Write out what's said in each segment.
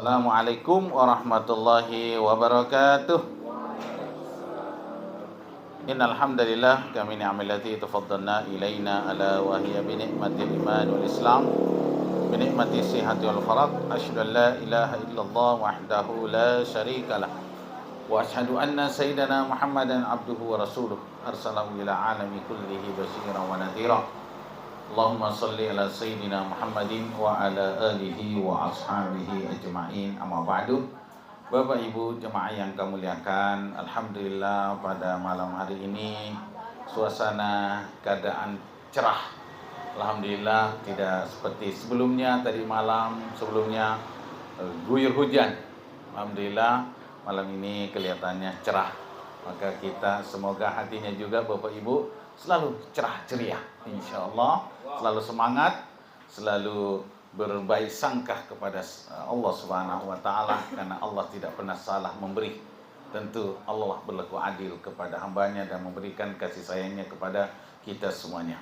Assalamualaikum warahmatullahi wabarakatuh. Innal hamdalillah kami ni'amallati tafaddalna ilaina ala wa hiya bi ni'matil iman wal islam bi ni'mati sihhati wal faraq asyhadu an la ilaha illallah wahdahu la syarika lah wa asyhadu anna sayyidana Muhammadan abduhu wa rasuluh arsalahu ila alami kullihi basyiran wa nadhira. Allahumma salli ala sayyidina Muhammadin wa ala alihi wa ashabihi ajma'in, amma ba'du. Bapak Ibu jemaah yang kami muliakan, alhamdulillah pada malam hari ini suasana keadaan cerah. Alhamdulillah tidak seperti sebelumnya, tadi malam sebelumnya guyur hujan. Alhamdulillah malam ini kelihatannya cerah. Maka kita semoga hatinya juga Bapak Ibu selalu cerah ceria, insyaallah, selalu semangat, selalu berbaik sangka kepada Allah Subhanahu wa taala, karena Allah tidak pernah salah memberi. Tentu Allah berlaku adil kepada hambanya dan memberikan kasih sayangnya kepada kita semuanya.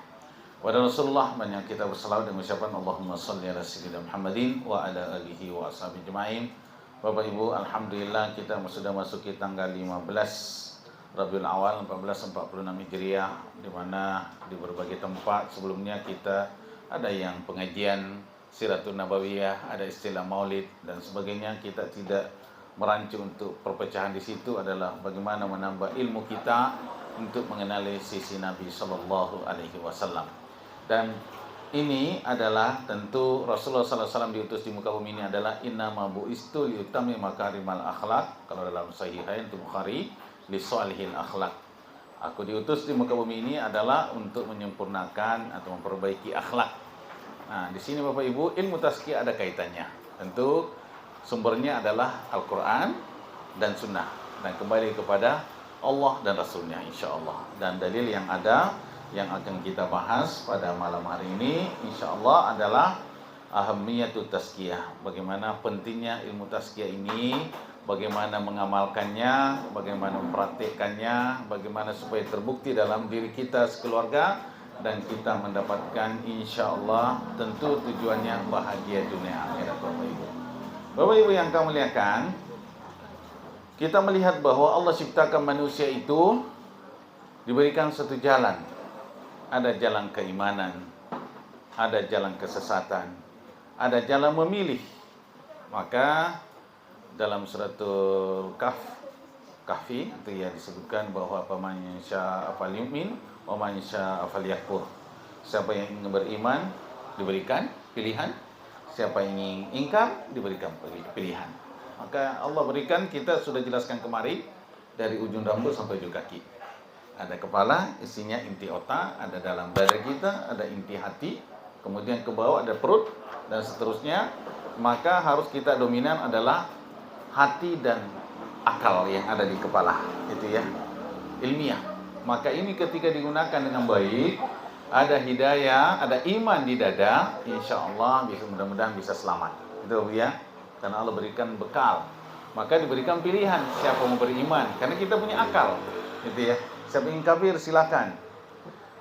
Kepada Rasulullah banyak kita berselawat dan mengucapkan Allahumma shalli ala sayyidina Muhammadin wa ala alihi wa ashabihi ajma'in. Bapak Ibu, alhamdulillah kita sudah masuki tanggal 15 Rabiul Awal 1446 Hijriah, di mana di berbagai tempat sebelumnya kita ada yang pengajian Siratun Nabawiyah, ada istilah Maulid dan sebagainya. Kita tidak merancu untuk perpecahan di situ, adalah bagaimana menambah ilmu kita untuk mengenali sisi Nabi Shallallahu Alaihi Wasallam. Dan ini adalah tentu Rasulullah Sallallahu Alaihi Wasallam diutus di muka bumi ini adalah innama bu'istu liutami makarimal akhlak. Kalau dalam Sahihain itu Bukhari, li salihil akhlak. Aku diutus di muka bumi ini adalah untuk menyempurnakan atau memperbaiki akhlak. Nah, di sini Bapak Ibu, ilmu tazkiyah ada kaitannya. Tentu sumbernya adalah Al-Qur'an dan Sunnah, dan kembali kepada Allah dan Rasulnya insyaallah. Dan dalil yang ada yang akan kita bahas pada malam hari ini insyaallah adalah ahamiyatut tazkiyah. Bagaimana pentingnya ilmu tazkiyah ini, bagaimana mengamalkannya, bagaimana mempraktikkannya, bagaimana supaya terbukti dalam diri kita sekeluarga dan kita mendapatkan insyaallah tentu tujuannya bahagia dunia akhirat. Bapak Ibu, Bapak Ibu yang kami muliakan, kita melihat bahwa Allah ciptakan manusia itu diberikan satu jalan. Ada jalan keimanan, ada jalan kesesatan, ada jalan memilih. Maka dalam suratul Kahfi itu ya disebutkan bahwa faman syaa falyu'min wa man syaa falyakfur. Siapa yang ingin beriman diberikan pilihan, siapa yang ingin ingkar diberikan pilihan. Maka Allah berikan, kita sudah jelaskan kemarin, dari ujung rambut sampai ujung kaki. Ada kepala, isinya inti otak, ada dalam dada kita, ada inti hati, kemudian ke bawah ada perut dan seterusnya. Maka harus kita dominan adalah hati dan akal yang ada di kepala, itu ya, ilmiah. Maka ini ketika digunakan dengan baik, ada hidayah, ada iman di dada, insya Allah bisa, mudah-mudahan bisa selamat, itu ya, karena Allah berikan bekal. Maka diberikan pilihan siapa mau beriman, karena kita punya akal, itu ya. Siapa ingin kafir silakan.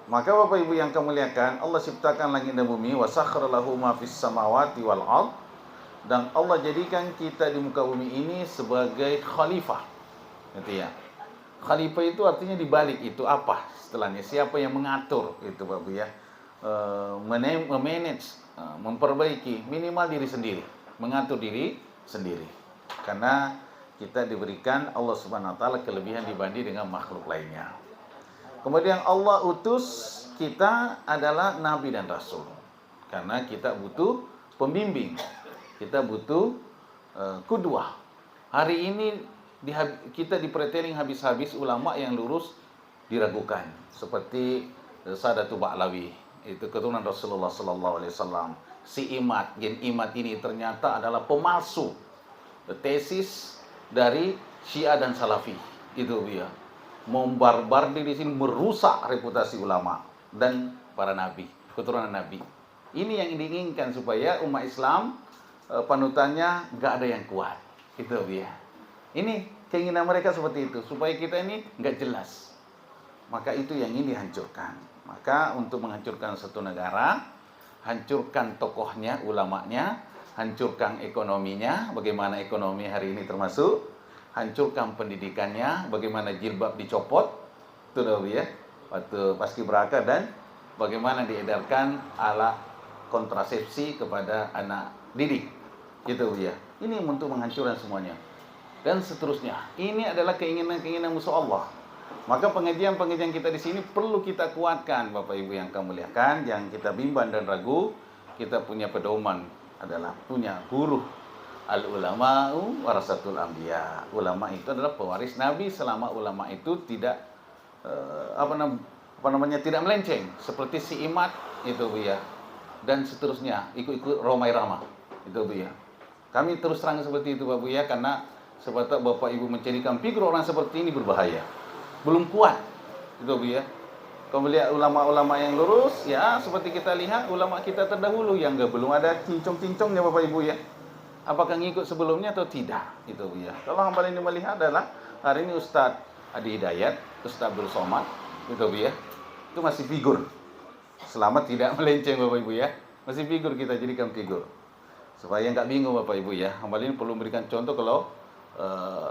Maka Bapak Ibu yang kami muliakan, Allah ciptakan langit dan bumi, wa sakhkhara lahu ma fis samawati wal ardh. Dan Allah jadikan kita di muka bumi ini sebagai khalifah, gitu ya. Khalifah itu artinya dibalik itu apa? Setelahnya siapa yang mengatur itu Bapak ya, memanage, memperbaiki minimal diri sendiri, mengatur diri sendiri. Karena kita diberikan Allah Subhanahu wa taala kelebihan dibanding dengan makhluk lainnya. Kemudian Allah utus kita adalah nabi dan rasul, karena kita butuh pembimbing. Kita butuh qudwah. Hari ini kita dipreteling habis-habis ulama yang lurus diragukan, seperti Sadatul Ba'lawi, itu keturunan Rasulullah sallallahu alaihi wasallam. Si Imad, Gen Imad ini ternyata adalah pemalsu tesis dari Syiah dan Salafi. Itu dia. Membarbar di sini, merusak reputasi ulama dan para nabi, keturunan nabi. Ini yang diinginkan supaya umat Islam panutannya nggak ada yang kuat, itu dia. Ini keinginan mereka seperti itu, supaya kita ini nggak jelas. Maka itu yang ingin dihancurkan. Maka untuk menghancurkan satu negara, hancurkan tokohnya, ulamanya, hancurkan ekonominya, bagaimana ekonomi hari ini termasuk, hancurkan pendidikannya, bagaimana jilbab dicopot, itu dah ya, waktu paskibraka, dan bagaimana diedarkan alat kontrasepsi kepada anak didik, gitu ya. Ini untuk menghancurkan semuanya dan seterusnya. Ini adalah keinginan-keinginan musuh Allah. Maka pengajian-pengajian kita di sini perlu kita kuatkan, Bapak Ibu yang kami muliakan, yang kita bimbang dan ragu. Kita punya pedoman adalah punya guru. Al ulama'u warasatul anbiya. Ulama itu adalah pewaris Nabi selama ulama itu tidak tidak melenceng seperti si Imad itu Bu ya. Dan seterusnya, ikut-ikut Romai Rama. Itu Bu ya. Kami terus terang seperti itu Bapak ya, karena sebab Bapak Ibu mencarikan figur orang seperti ini berbahaya. Belum kuat. Itu Bu ya. Kalau melihat ulama-ulama yang lurus, ya seperti kita lihat ulama kita terdahulu yang belum ada cincong-cincongnya Bapak Ibu ya. Apakah ngikut sebelumnya atau tidak? Itu ya. Kalau hamba ini melihat adalah hari ini Ustadz Adi Hidayat, Ustadz Abdul Somad, itu ya. Itu masih figur. Selama tidak melenceng Bapak Ibu ya. Masih figur, kita jadikan figur. Supaya nggak bingung Bapak Ibu ya. Hamba ini perlu memberikan contoh kalau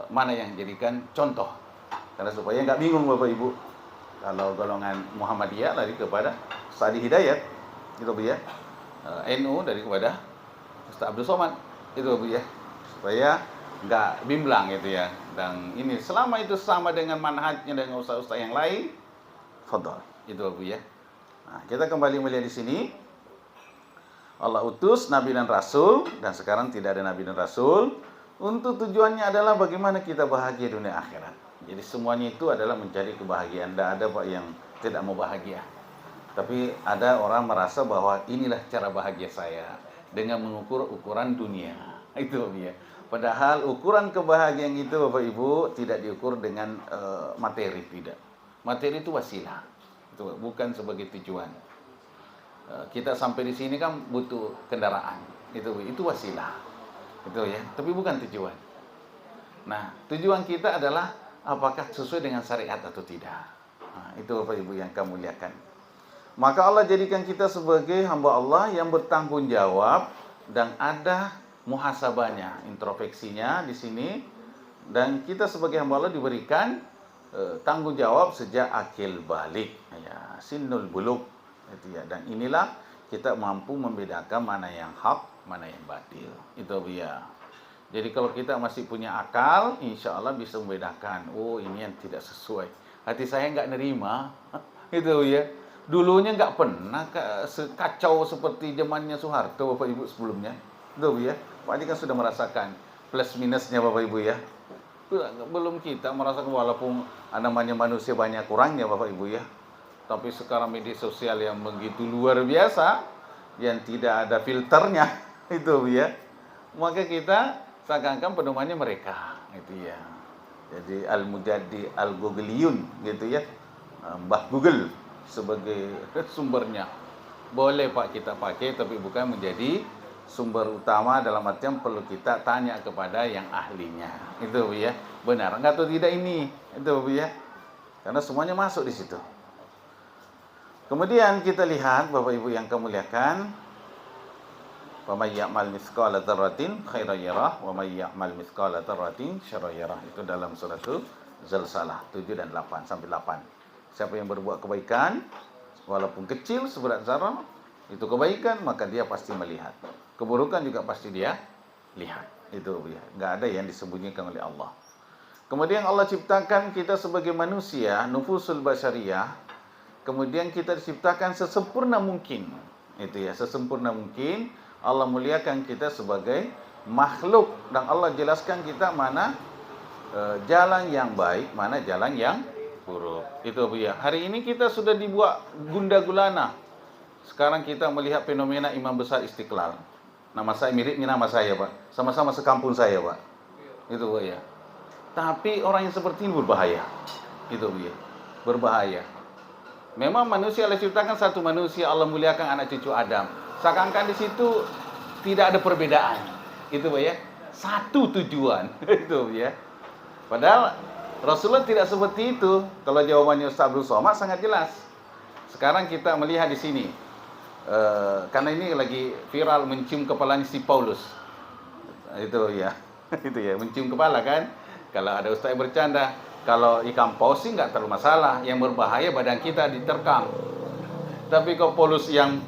mana yang jadikan contoh. Karena supaya nggak bingung Bapak Ibu. Kalau golongan Muhammadiyah lari kepada Ustadz Adi Hidayat, itu ya. NU dari kepada Ustadz Abdul Somad, itu Bu ya, supaya nggak bimbang gitu ya. Dan ini selama itu sama dengan manhajnya dengan ustaz-ustaz yang lain, fadhal, itu Bu ya. Nah, kita kembali melihat di sini, Allah utus Nabi dan Rasul, dan sekarang tidak ada Nabi dan Rasul, untuk tujuannya adalah bagaimana kita bahagia dunia akhirat. Jadi semuanya itu adalah mencari kebahagiaan. Tidak ada Pak yang tidak mau bahagia. Tapi ada orang merasa bahwa inilah cara bahagia saya, dengan mengukur ukuran dunia. Itu ya. Padahal ukuran kebahagiaan itu Bapak Ibu tidak diukur dengan materi, tidak. Materi itu wasilah. Itu bukan sebagai tujuan. Kita sampai di sini kan butuh kendaraan. Itu wasilah. Itu ya, tapi bukan tujuan. Nah, tujuan kita adalah apakah sesuai dengan syariat atau tidak. Nah, itu Bapak Ibu yang kami muliakan. Maka Allah jadikan kita sebagai hamba Allah yang bertanggung jawab dan ada muhasabahnya, introspeksinya di sini, dan kita sebagai hamba Allah diberikan tanggung jawab sejak akil balik, ya, sinnul bulugh, itu ya. Dan inilah kita mampu membedakan mana yang hak, mana yang batil. Itu ya. Jadi kalau kita masih punya akal, insya Allah bisa membedakan. Oh, ini yang tidak sesuai. Hati saya nggak nerima, itu ya. Dulunya nggak pernah kacau seperti zamannya Soeharto, Bapak Ibu sebelumnya. Itu ya. Pak Adi kan sudah merasakan plus minusnya Bapak Ibu ya. Belum kita merasakan, walaupun namanya manusia banyak kurangnya Bapak Ibu ya. Tapi sekarang media sosial yang begitu luar biasa, yang tidak ada filternya, itu ya. Maka kita seakan-akan pedomannya mereka, gitu ya. Jadi al-mujaddi al-googliyun, gitu ya. Mbah Google sebagai sumbernya. Boleh Pak kita pakai, tapi bukan menjadi sumber utama, dalam artian perlu kita tanya kepada yang ahlinya. Itu ya. Benar enggak atau tidak ini? Itu ya. Karena semuanya masuk di situ. Kemudian kita lihat Bapak Ibu yang kami muliakan, wa may ya'mal mithqala dzarratin khairan yarah wa may ya'mal mithqala dzarratin syarran yarah. Itu dalam surah Zalzalah 7 dan 8 sampai 8. Siapa yang berbuat kebaikan walaupun kecil seberat zarah, itu kebaikan, maka dia pasti melihat. Keburukan juga pasti dia lihat. Itu ya. Enggak ada yang disembunyikan oleh Allah. Kemudian Allah ciptakan kita sebagai manusia, nufusul basyariyah. Kemudian kita diciptakan sesempurna mungkin. Itu ya, sesempurna mungkin. Allah muliakan kita sebagai makhluk, dan Allah jelaskan kita mana jalan yang baik, mana jalan yang buruk. Itu ya. Hari ini kita sudah dibuat gunda gulana. Sekarang kita melihat fenomena Imam Besar Istiqlal. Nama saya miripnya nama saya, Pak. Sama-sama sekampung saya, Pak. Itu ya. Tapi orang yang seperti ini berbahaya. Itu ya. Berbahaya. Memang manusia Allah ciptakan satu manusia, Allah muliakan anak cucu Adam. Seakan-akan di situ tidak ada perbedaan. Itu ya. Satu tujuan. Itu ya. Padahal Rasulullah tidak seperti itu. Kalau jawabannya Ustaz Abdul Somad sangat jelas. Sekarang kita melihat di sini. Karena ini lagi viral mencium kepalanya si Paulus. Itu ya. Itu ya, mencium kepala kan. Kalau ada ustaz yang bercanda, kalau ikan paus sih nggak terlalu masalah. Yang berbahaya badan kita diterkam. Tapi kalau polus yang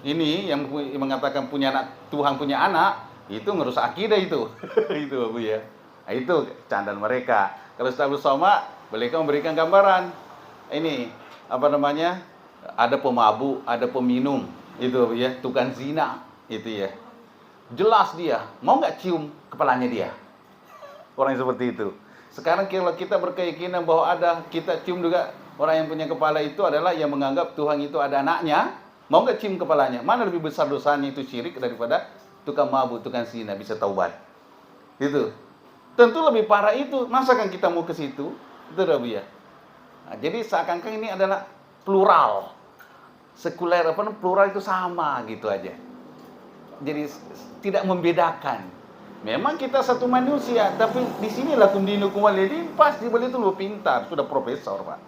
ini yang mengatakan punya anak, Tuhan punya anak, itu ngerusak akidah itu. Itu Bu ya. Nah, itu candaan mereka. Kalau Ustaz Abdul Somad, mereka memberikan gambaran. Ini apa namanya? Ada pemabuk, ada peminum, itu ya, tukang zina, itu ya. Jelas dia, mau nggak cium kepalanya dia? Orang yang seperti itu. Sekarang kalau kita berkeyakinan bahwa ada, kita cium juga, orang yang punya kepala itu adalah yang menganggap Tuhan itu ada anaknya, mau nggak cium kepalanya? Mana lebih besar dosanya itu syirik daripada tukang mabuk, tukang zina bisa taubat? Itu. Tentu lebih parah itu. Masa kan kita mau ke situ? Itu udah ya. Nah, jadi seakan-akan ini adalah plural. Sekuler apa plural itu sama gitu aja. Jadi tidak membedakan. Memang kita satu manusia, tapi di sinilah kundinukum walidin, pasti beliau itu lebih pintar, sudah profesor, Pak.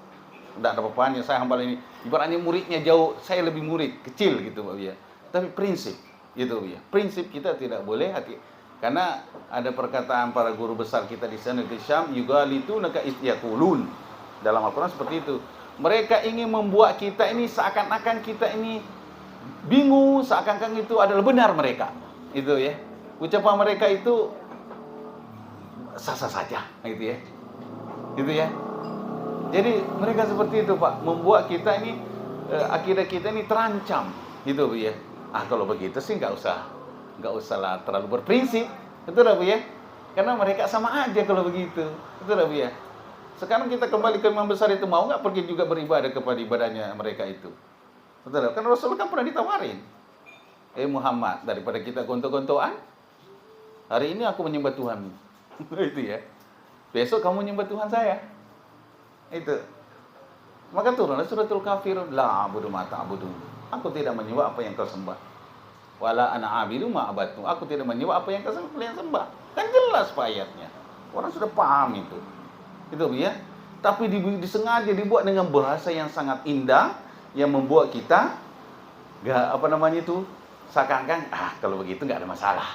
Tidak ada apa-apanya, saya hamba ini. Ibaratnya muridnya jauh, saya lebih murid, kecil gitu, Pak ya. Tapi prinsip, gitu ya. Prinsip kita tidak boleh hati. Karena ada perkataan para guru besar kita di sana di Syam, yugalituna ka istiaqulun. Dalam Al-Qur'an seperti itu. Mereka ingin membuat kita ini seakan-akan kita ini bingung, seakan-akan itu adalah benar mereka. Itu ya. Ucapan mereka itu sah-sah saja, gitu ya. Gitu ya. Jadi mereka seperti itu, Pak, membuat kita ini akidah kita ini terancam, gitu ya. Ah, kalau begitu sih nggak usahlah terlalu berprinsip, betul Bu ya? Karena mereka sama aja kalau begitu, betul Bu ya? Sekarang kita kembali ke imam besar itu, mau nggak pergi juga beribadah kepada ibadahnya mereka itu? Betul, kan Rasul kan pernah ditawarin, Muhammad, daripada kita gontok-gontokan, hari ini aku menyembah Tuhan, itu ya. Besok kamu menyembah Tuhan saya, itu. Maka turunlah suratul kafirun, la abudu ma ta'budun. Aku tidak menyembah apa yang kau sembah. Wala ana abidu ma abadtu. Aku tidak menyembah apa yang kalian sembah. Kan jelas Pak ayatnya. Orang sudah paham itu. Itu ya. Tapi disengaja dibuat dengan bahasa yang sangat indah yang membuat kita seakan-akan kalau begitu enggak ada masalah.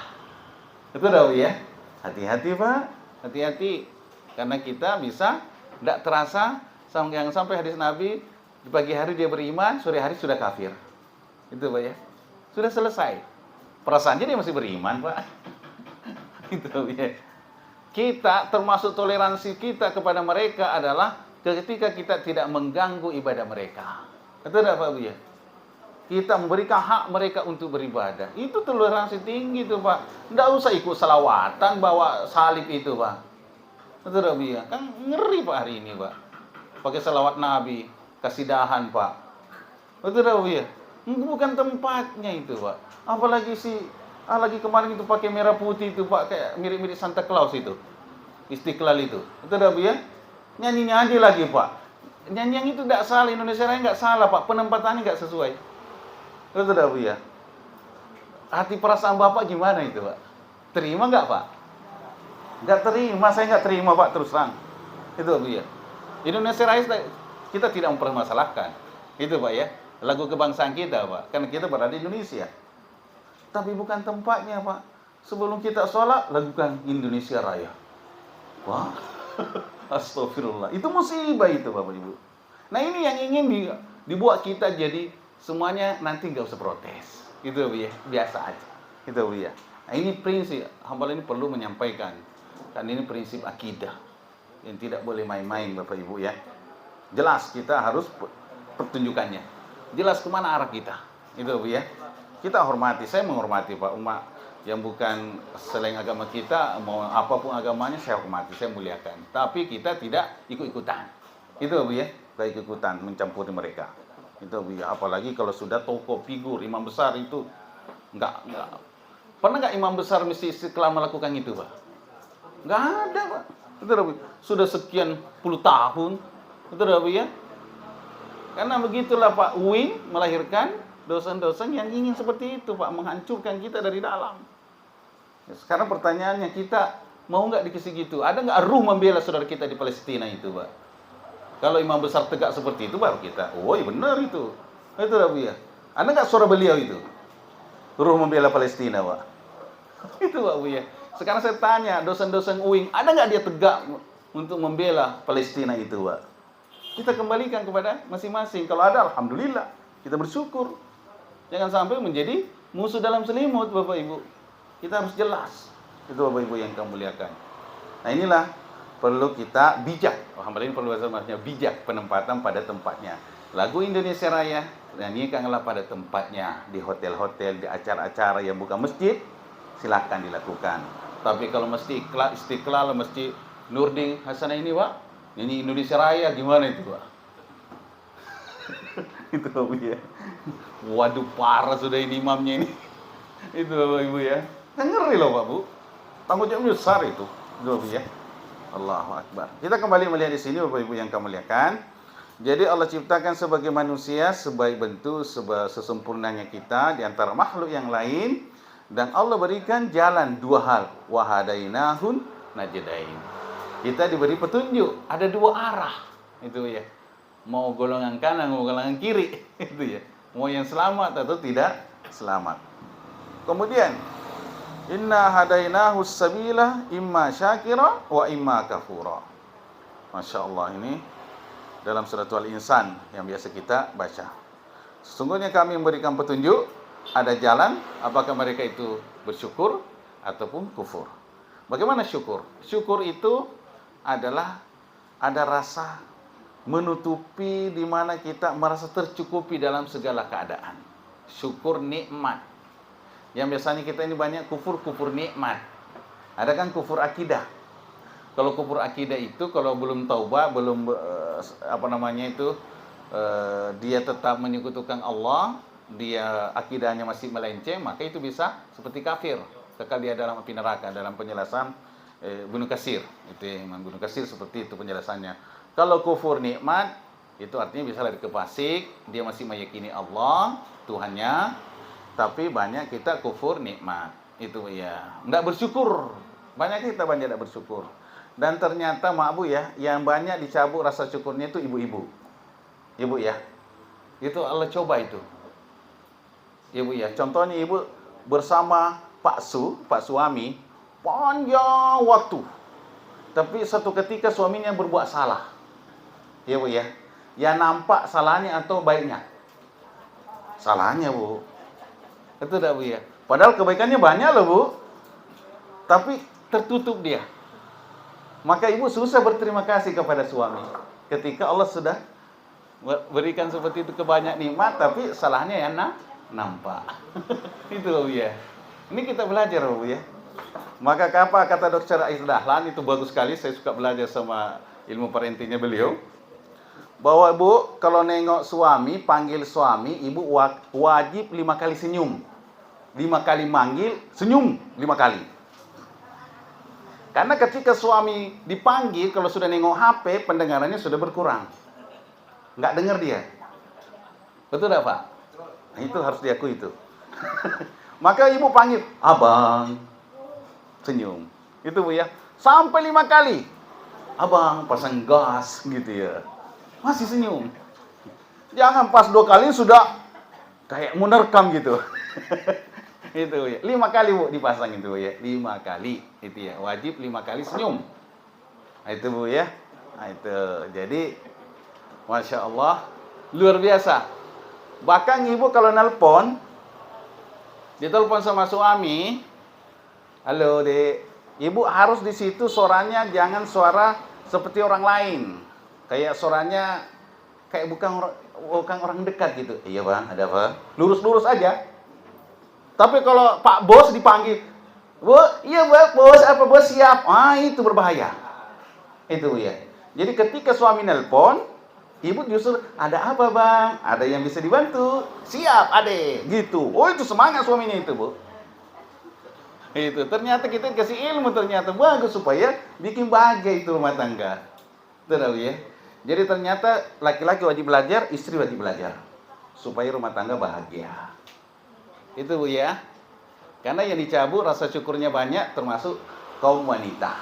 Itu dah ya. Hati-hati Pak. Hati-hati karena kita bisa tidak terasa sampai hadis Nabi di pagi hari dia beriman, sore hari sudah kafir. Itu Pak ya. Sudah selesai. Perasaannya dia masih beriman, Pak. Itu ya. Kita termasuk toleransi kita kepada mereka adalah ketika kita tidak mengganggu ibadah mereka. Itu enggak Pak ya? Kita memberikan hak mereka untuk beribadah. Itu toleransi tinggi tuh, Pak. Enggak usah ikut selawatan bawa salib itu, Pak. Itu enggak ya? Kan ngeri Pak hari ini, Pak. Pakai selawat Nabi, kasidahan, Pak. Itu enggak ya? Bukan tempatnya itu, Pak. Apalagi lagi kemarin itu pakai merah putih itu, Pak, kayak mirip-mirip Santa Claus itu. Istiqlal itu. Itu udah ya? Nyanyi-nyanyi lagi, Pak. Nyanyi yang itu enggak salah, Indonesia Raya enggak salah, Pak. Penempatannya enggak sesuai. Itu udah ya? Hati perasaan Bapak gimana itu, Pak? Terima enggak, Pak? Enggak terima, saya enggak terima, Pak, terus terang. Itu ya. Indonesia Raya kita tidak mempermasalahkan. Itu, Pak ya. Lagu kebangsaan kita, Pak. Karena kita berada di Indonesia. Tapi bukan tempatnya, Pak. Sebelum kita sholat, lakukan Indonesia Raya. Wah, astagfirullah. Itu musibah itu, Bapak Ibu. Nah, ini yang ingin dibuat kita jadi semuanya nanti nggak usah protes. Itu, Bu ya. Biasa aja. Itu, Bu ya. Nah, ini prinsip. Hamba ini perlu menyampaikan. Dan ini prinsip akidah. Yang tidak boleh main-main, Bapak Ibu ya. Jelas kita harus pertunjukannya. Jelas kemana arah kita. Itu, Bu ya. Kita hormati, saya menghormati Pak umat yang bukan selain agama kita, mau apapun agamanya saya hormati, saya muliakan. Tapi kita tidak ikut-ikutan. Itu Bu ya, tidak ikut-ikutan mencampuri mereka. Itu Bu ya, apalagi kalau sudah tokoh figur imam besar itu enggak. Pernah enggak imam besar mesti istiqlal melakukan itu, Pak? Enggak ada, Pak. Itu Bu. Sudah sekian puluh tahun. Itu Bu ya. Karena begitulah Pak Uin melahirkan dosen-dosen yang ingin seperti itu, Pak, menghancurkan kita dari dalam. Sekarang pertanyaannya, kita mau nggak dikasih gitu? Ada nggak ruh membela saudara kita di Palestina itu, Pak? Kalau imam besar tegak seperti itu, baru kita, oh iya benar itu. Itu lah Bu ya. Ada nggak suara beliau itu? Ruh membela Palestina, Pak. Itu Pak Bu ya. Sekarang saya tanya, dosen-dosen UIN, ada nggak dia tegak untuk membela Palestina itu, Pak? Kita kembalikan kepada masing-masing. Kalau ada, alhamdulillah, kita bersyukur. Jangan sampai menjadi musuh dalam selimut, Bapak Ibu. Kita harus jelas. Itu Bapak Ibu yang kami muliakan. Nah inilah perlu kita bijak. Alhamdulillah perlu bahasa bijak, penempatan pada tempatnya. Lagu Indonesia Raya nyanyikanlah pada tempatnya, di hotel-hotel, di acara-acara yang bukan masjid, silakan dilakukan. Tapi kalau mesti Istiqlal, mesti Nurdin Hasanah ini, Pak, ini Indonesia Raya gimana itu, Pak? Itu Bapak Ibu ya. Waduh, parah sudah ini imamnya ini. Itu Bapak Ibu ya. Ngeri loh Pak Bu. Tanggung jawab besar itu. Itu Bapak ya. Allahu Akbar. Kita kembali melihat di sini Bapak Ibu yang kami muliakan. Jadi Allah ciptakan sebagai manusia sebaik bentuk, sesempurnanya kita di antara makhluk yang lain, dan Allah berikan jalan dua hal, wahadainahun najdain. Kita diberi petunjuk, ada dua arah. Itu ya. Mau golongan kanan, mau golongan kiri, itu ya. Mau yang selamat atau tidak selamat. Kemudian inna hadainahu sabila imma syakira wa imma kafura. Masya Allah, ini dalam surat Al-Insan yang biasa kita baca. Sesungguhnya kami memberikan petunjuk, ada jalan, apakah mereka itu bersyukur ataupun kufur. Bagaimana syukur? Syukur itu adalah ada rasa menutupi di mana kita merasa tercukupi dalam segala keadaan. Syukur nikmat. Yang biasanya kita ini banyak kufur nikmat. Ada kan kufur akidah. Kalau kufur akidah itu kalau belum taubat, belum dia tetap menyekutukan Allah, dia akidahnya masih melenceng, maka itu bisa seperti kafir, kekal dia dalam api neraka. Dalam penjelasan Ibnu Katsir, itu Imam Ibnu Katsir seperti itu penjelasannya. Kalau kufur nikmat, itu artinya bisa lari ke fasik, dia masih meyakini Allah, Tuhannya, tapi banyak kita kufur nikmat. Itu ya, enggak bersyukur. Banyak kita tidak bersyukur. Dan ternyata maaf Bu ya, yang banyak dicabut rasa syukurnya itu ibu-ibu. Ibu ya. Itu Allah coba itu. Ibu ya, contohnya ibu bersama Pak suami, panjang waktu. Tapi satu ketika suaminya berbuat salah. Ya Bu ya. Ya nampak salahnya atau baiknya? Salahnya Bu. Itu dah Bu ya. Padahal kebaikannya banyak loh Bu. Tapi tertutup dia. Maka ibu susah berterima kasih kepada suami. Ketika Allah sudah berikan seperti itu kebanyak nikmat, tapi salahnya ya nampak. Itu Bu ya. Ini kita belajar Bu ya. Maka apa kata Dr. Ais Dahlan, itu bagus sekali, saya suka belajar sama ilmu parentingnya beliau. Bahwa Bu, kalau nengok suami, panggil suami, ibu wajib 5 kali senyum. 5 kali manggil, senyum 5 kali. Karena ketika suami dipanggil, kalau sudah nengok HP, pendengarannya sudah berkurang. Nggak dengar dia. Betul tidak Pak? Nah, itu harus diakui itu. Maka ibu panggil, abang, senyum. Itu Bu ya. Sampai 5 kali. Abang, pasang gas gitu ya. Masih senyum. Jangan pas 2 kali sudah kayak menerkam gitu. Itu ya. 5 kali Bu dipasang itu ya. 5 kali itu ya. Wajib 5 kali senyum. Nah, itu Bu ya. Nah, itu. Jadi Masya Allah, luar biasa. Bahkan ibu kalau nelpon, ditelepon sama suami, halo Dek, ibu harus di situ suaranya jangan suara seperti orang lain. Kayak suaranya kayak bukan orang dekat gitu. Iya Bang, ada apa? Lurus-lurus aja. Tapi kalau Pak Bos dipanggil, Bu, iya Bos, apa Bos siap? Ah, itu berbahaya. Itu ya. Jadi ketika suami nelpon, ibu justru, ada apa Bang? Ada yang bisa dibantu? Siap, Ade. Gitu. Oh, itu semangat suaminya itu, Bu. Itu. Ternyata kita kasih ilmu ternyata bagus supaya bikin bahagia itu rumah tangga. Tahu ya? Jadi ternyata laki-laki wajib belajar, istri wajib belajar. Supaya rumah tangga bahagia. Itu Bu ya. Karena yang dicabut rasa syukurnya banyak termasuk kaum wanita.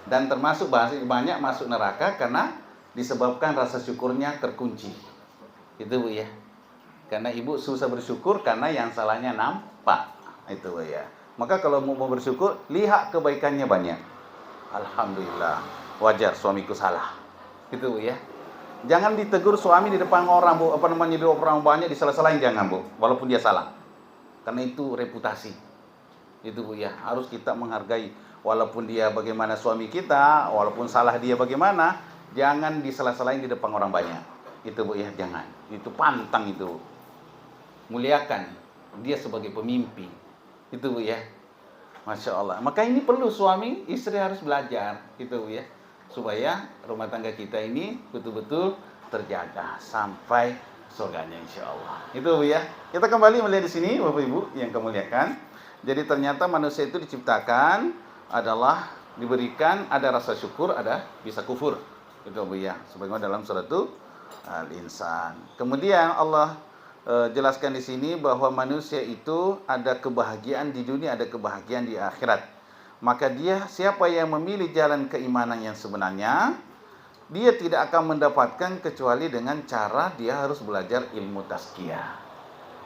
Dan termasuk banyak masuk neraka karena disebabkan rasa syukurnya terkunci. Itu Bu ya. Karena ibu susah bersyukur karena yang salahnya nampak. Itu Bu ya. Maka kalau mau bersyukur, lihat kebaikannya banyak. Alhamdulillah, wajar suamiku salah. Itu ya. Jangan ditegur suami di depan orang, Bu. Di depan orang banyak disalah-salahin, jangan, Bu. Walaupun dia salah. Karena itu reputasi. Itu, Bu ya. Harus kita menghargai walaupun dia bagaimana suami kita, walaupun salah dia bagaimana, jangan disalah-salahin di depan orang banyak. Itu, Bu ya, jangan. Itu pantang itu. Muliakan dia sebagai pemimpin. Itu, Bu ya. Masya Allah. Maka ini perlu suami, istri harus belajar, gitu ya, supaya rumah tangga kita ini betul-betul terjaga sampai surganya insya Allah. Itu ya. Kita kembali melihat di sini, Bapak Ibu yang kemuliakan. Jadi ternyata manusia itu diciptakan adalah diberikan ada rasa syukur, ada bisa kufur. Itu Bu ya. Sebagaimana dalam surat Al-Insan. Kemudian Allah jelaskan di sini bahwa manusia itu ada kebahagiaan di dunia, ada kebahagiaan di akhirat. Maka dia siapa yang memilih jalan keimanan yang sebenarnya, dia tidak akan mendapatkan kecuali dengan cara dia harus belajar ilmu tazkiyah.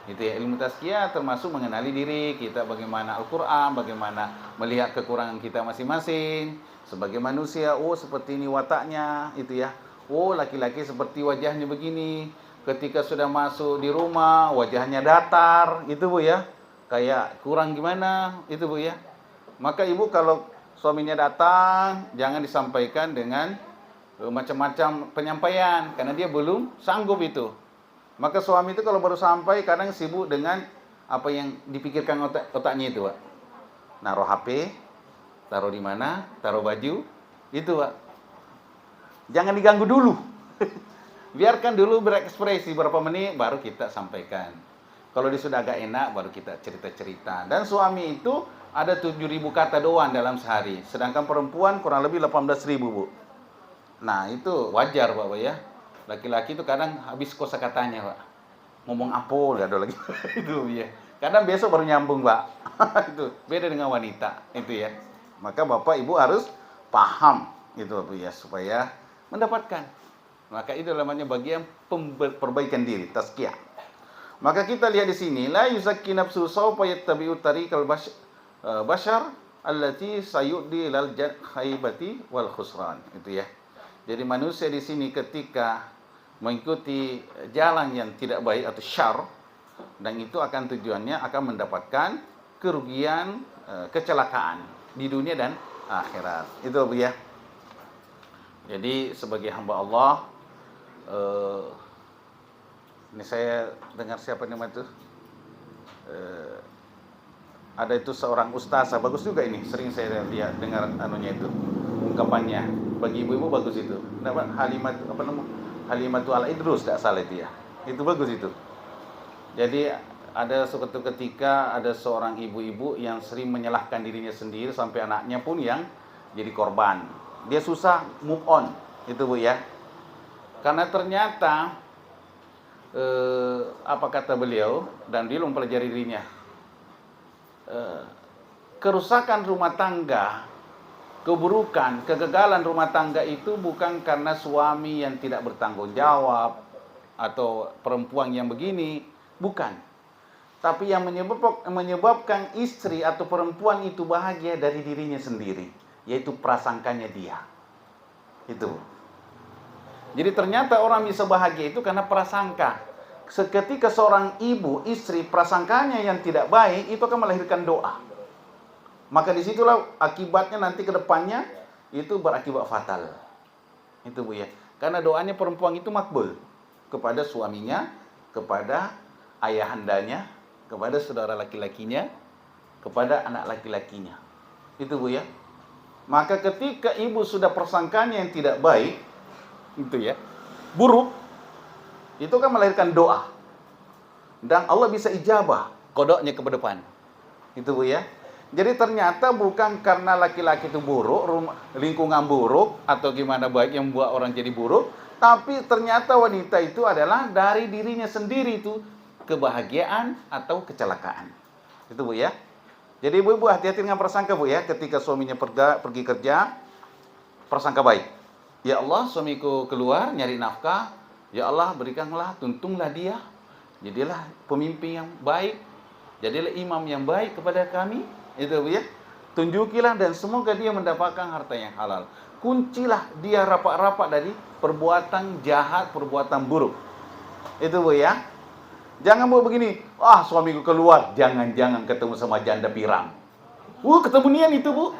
Itu ya, ilmu tazkiyah termasuk mengenali diri kita, bagaimana Al-Qur'an, bagaimana melihat kekurangan kita masing-masing sebagai manusia. Oh, seperti ini wataknya, itu ya. Oh, laki-laki seperti wajahnya begini. Ketika sudah masuk di rumah, wajahnya datar, itu Bu ya. Kayak kurang gimana, itu Bu ya. Maka ibu kalau suaminya datang, jangan disampaikan dengan macam-macam penyampaian, karena dia belum sanggup itu. Maka suami itu kalau baru sampai, kadang sibuk dengan apa yang dipikirkan otaknya itu, Pak. Naruh HP, taruh di mana, taruh baju, itu Pak. Jangan diganggu dulu. Biarkan dulu berekspresi berapa menit, baru kita sampaikan. Kalau dia sudah agak enak, baru kita cerita-cerita. Dan suami itu ada 7.000 kata doang dalam sehari. Sedangkan perempuan kurang lebih 18.000, Bu. Nah, itu wajar, Pak ya. Laki-laki itu kadang habis kosakatanya, Pak. Ngomong apa, enggak ada lagi. Itu ya. Kadang besok baru nyambung, Pak. Itu beda dengan wanita, itu ya. Maka Bapak Ibu harus paham itu, Bu ya, supaya mendapatkan. Maka itu namanya bagian perbaikan diri, tazkiyah. Maka kita lihat di sini, la yuzakki nafsu sawfa yattabi'u tariqal bashar allati sayudi ilal khaybati wal khusran. Itu ya. Jadi manusia di sini ketika mengikuti jalan yang tidak baik atau syarr, dan itu akan tujuannya akan mendapatkan kerugian, kecelakaan di dunia dan akhirat. Itu ya. Jadi sebagai hamba Allah, ini saya dengar siapa nama itu, ada itu seorang ustazah, bagus juga ini, sering saya lihat dengar anunya itu, ungkapannya bagi ibu-ibu bagus itu. Halimatu ala Idrus, tidak salah itu ya, itu bagus itu. Jadi ada suatu ketika ada seorang ibu-ibu yang sering menyalahkan dirinya sendiri sampai anaknya pun yang jadi korban. Dia susah move on, itu Bu ya. Karena ternyata apa kata beliau, dan dia mempelajari dirinya, kerusakan rumah tangga, keburukan, kegagalan rumah tangga itu bukan karena suami yang tidak bertanggung jawab atau perempuan yang begini, bukan. Tapi yang menyebabkan istri atau perempuan itu bahagia dari dirinya sendiri, yaitu prasangkanya dia. Itu. Jadi ternyata orang bisa bahagia itu karena prasangka. Seketika seorang ibu, istri, prasangkanya yang tidak baik, itu akan melahirkan doa. Maka disitulah akibatnya nanti ke depannya itu berakibat fatal. Itu Bu ya. Karena doanya perempuan itu makbul kepada suaminya, kepada ayahandanya, kepada saudara laki-lakinya, kepada anak laki-lakinya. Itu Bu ya. Maka ketika ibu sudah persangkanya yang tidak baik, itu ya, buruk, itu kan melahirkan doa. Dan Allah bisa ijabah kodoknya ke depan. Itu Bu ya. Jadi ternyata bukan karena laki-laki itu buruk, lingkungan buruk, atau gimana baik yang membuat orang jadi buruk, tapi ternyata wanita itu adalah dari dirinya sendiri itu kebahagiaan atau kecelakaan. Itu Bu ya. Jadi ibu-ibu hati-hati dengan prasangka Bu ya. Ketika suaminya pergi kerja, prasangka baik. Ya Allah, suamiku keluar nyari nafkah. Ya Allah, berikanlah, tuntunglah dia. Jadilah pemimpin yang baik. Jadilah imam yang baik kepada kami. Itu Bu ya. Tunjukilah dan semoga dia mendapatkan harta yang halal. Kuncilah dia rapat-rapat dari perbuatan jahat, perbuatan buruk. Itu Bu ya. Jangan Bu begini, suamiku keluar, jangan-jangan ketemu sama janda pirang. Ketemu nian itu Bu.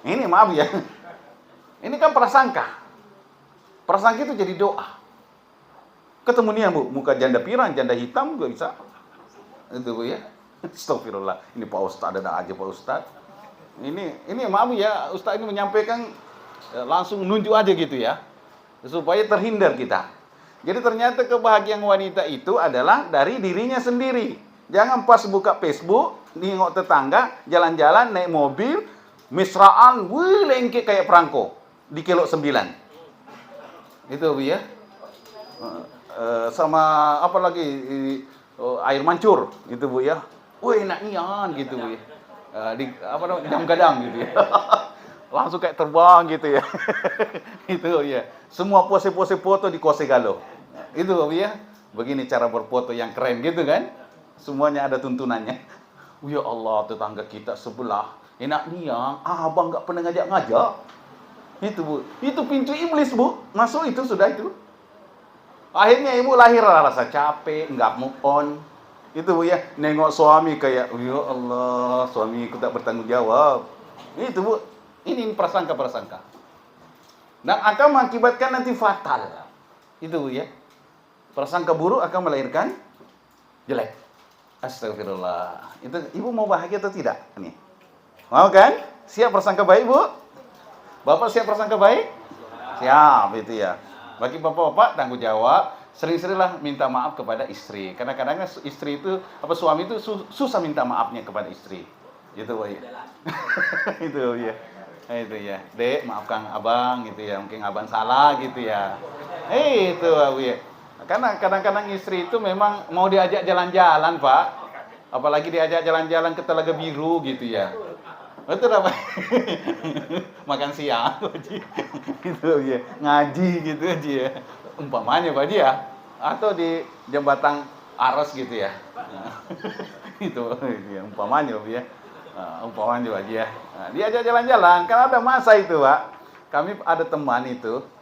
Ini maaf ya. Ini kan prasangka. Prasangka itu jadi doa. Ketemu nian Bu, muka janda pirang, janda hitam juga bisa. Itu Bu ya. Astagfirullah. Ini Pak Ustadz, ada aja Pak Ustadz. Ini maaf ya, Ustadz ini menyampaikan langsung nunjuk aja gitu ya. Supaya terhindar kita. Jadi ternyata kebahagiaan wanita itu adalah dari dirinya sendiri. Jangan pas buka Facebook, nengok tetangga, jalan-jalan, naik mobil, mesraan, lengke kayak perangko, di kilo 9. Itu Bu ya. Sama apa lagi, air mancur, gitu Bu ya. Enak nian gitu Bu ya. Gadang-gadang gitu ya. Langsung kayak terbang gitu ya. Itu ya. Semua pose-pose foto di Kose Galo. Itu ya. Begini cara berfoto yang keren gitu kan. Semuanya ada tuntunannya. Ya Allah, tetangga kita sebelah enak niang, abang nggak pernah ngajak-ngajak. Itu Bu. Itu pintu iblis Bu. Masuk itu sudah itu. Akhirnya ibu lahir rasa capek, nggak move on. Itu Bu ya. Nengok suami kayak, ya Allah, suamiku tak bertanggung jawab. Itu Bu. Ini prasangka-prasangka. Dan akan mengakibatkan nanti fatal. Itu Bu ya. Prasangka buruk akan melahirkan jelek. Astagfirullah. Itu ibu mau bahagia atau tidak? Nih. Mau kan? Siap prasangka baik Bu? Bapak siap prasangka baik? Siap itu ya. Bagi bapak-bapak tanggung jawab, sering-seringlah minta maaf kepada istri. Karena kadang-kadang istri itu suami itu susah minta maafnya kepada istri. Gitu Bu ya. Itu ya. Itu ya. Dek, maafkan abang gitu ya. Mungkin abang salah gitu ya. Itu Bu ya. Karena kadang-kadang istri itu memang mau diajak jalan-jalan, Pak. Apalagi diajak jalan-jalan ke Telaga Biru gitu ya. Betul apa? Makan siang, Haji. Gitu ya. Ngaji gitu aja ya. Umpamanya Pak ya. Atau di jembatan Aros gitu ya. Itu ya, umpamanya Pak ya. Umpamanya Pak ya. Diajak jalan-jalan, kan ada masa itu, Pak. Kami ada teman itu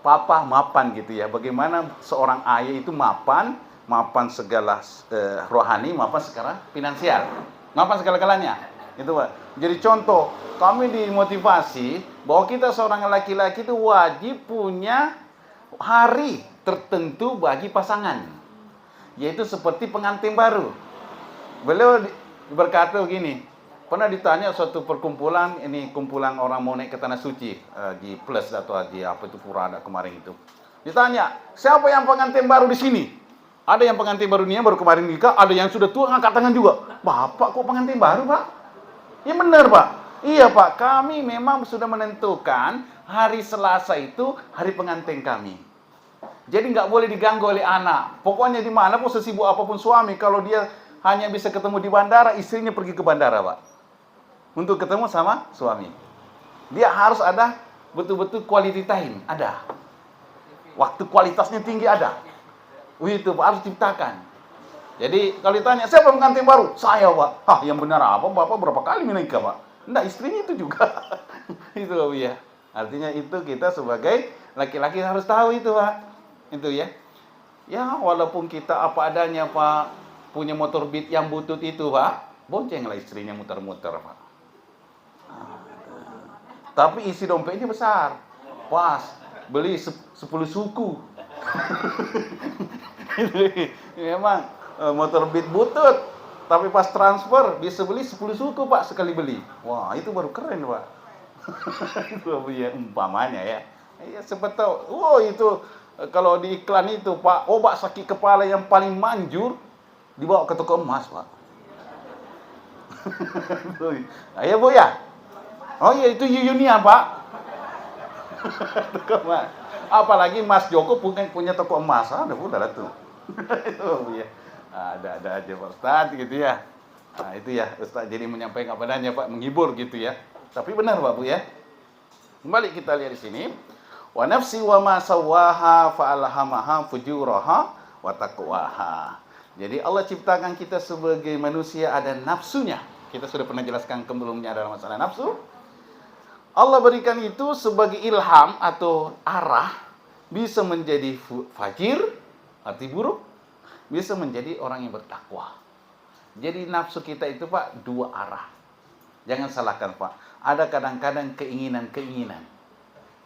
papa mapan gitu ya. Bagaimana seorang ayah itu mapan segala rohani, mapan sekarang finansial. Mapan segala-galanya. Itu Pak. Jadi contoh, kami dimotivasi bahwa kita seorang laki-laki itu wajib punya hari tertentu bagi pasangan. Yaitu seperti pengantin baru. Beliau berkata begini, pernah ditanya suatu perkumpulan, ini kumpulan orang mau naik ke Tanah Suci, di Plus atau di apa itu Purada kemarin itu. Ditanya, siapa yang pengantin baru di sini? Ada yang pengantin baru nih baru kemarin nikah, ada yang sudah tua ngangkat tangan juga. Bapak kok pengantin baru, Pak? Ya benar, Pak. Iya, Pak. Kami memang sudah menentukan hari Selasa itu hari pengantin kami. Jadi nggak boleh diganggu oleh anak. Pokoknya di mana pun sesibuk apapun suami, kalau dia hanya bisa ketemu di bandara, istrinya pergi ke bandara, Pak. Untuk ketemu sama suami. Dia harus ada betul-betul quality time, ada. Waktu kualitasnya tinggi ada. Itu Pak, harus diciptakan. Jadi kalau ditanya, siapa pengantin baru? Saya, Pak. Yang benar apa? Bapak berapa kali menikah, Pak? Enggak, istrinya itu juga. Itu ya. Artinya itu kita sebagai laki-laki harus tahu itu, Pak. Itu ya. Ya, walaupun kita apa adanya, Pak, punya motor Beat yang butut itu, Pak, boncenglah istrinya muter-muter, Pak. Tapi isi dompetnya besar. Pas, beli 10 suku. Memang motor Beat butut, tapi pas transfer bisa beli 10 suku, Pak, sekali beli. Wah, itu baru keren, Pak. Itu ya umpamanya ya. Ya sebetul. Itu kalau di iklan itu, Pak, obat sakit kepala yang paling manjur dibawa ke toko emas, Pak. Ayo Bu ya. Oh iya, itu Yunia, Pak. Toko emas. Apalagi Mas Joko punya toko emas. Ada udah tuh. Itu Bu ya. Ada aja Pak Ustadz gitu ya. Nah itu ya Ustadz jadi menyampaikan apa adanya Pak, menghibur gitu ya. Tapi benar Pak Bu ya. Kembali kita lihat di sini. Wa nafsi wa ma sawaha fa alhamaha fujuraha wa taqwaha. Jadi Allah ciptakan kita sebagai manusia ada nafsunya. Kita sudah pernah jelaskan sebelumnya dalam masalah nafsu. Allah berikan itu sebagai ilham atau arah, bisa menjadi fajir, arti buruk, bisa menjadi orang yang bertakwa. Jadi nafsu kita itu Pak, dua arah. Jangan salahkan Pak. Ada kadang-kadang keinginan-keinginan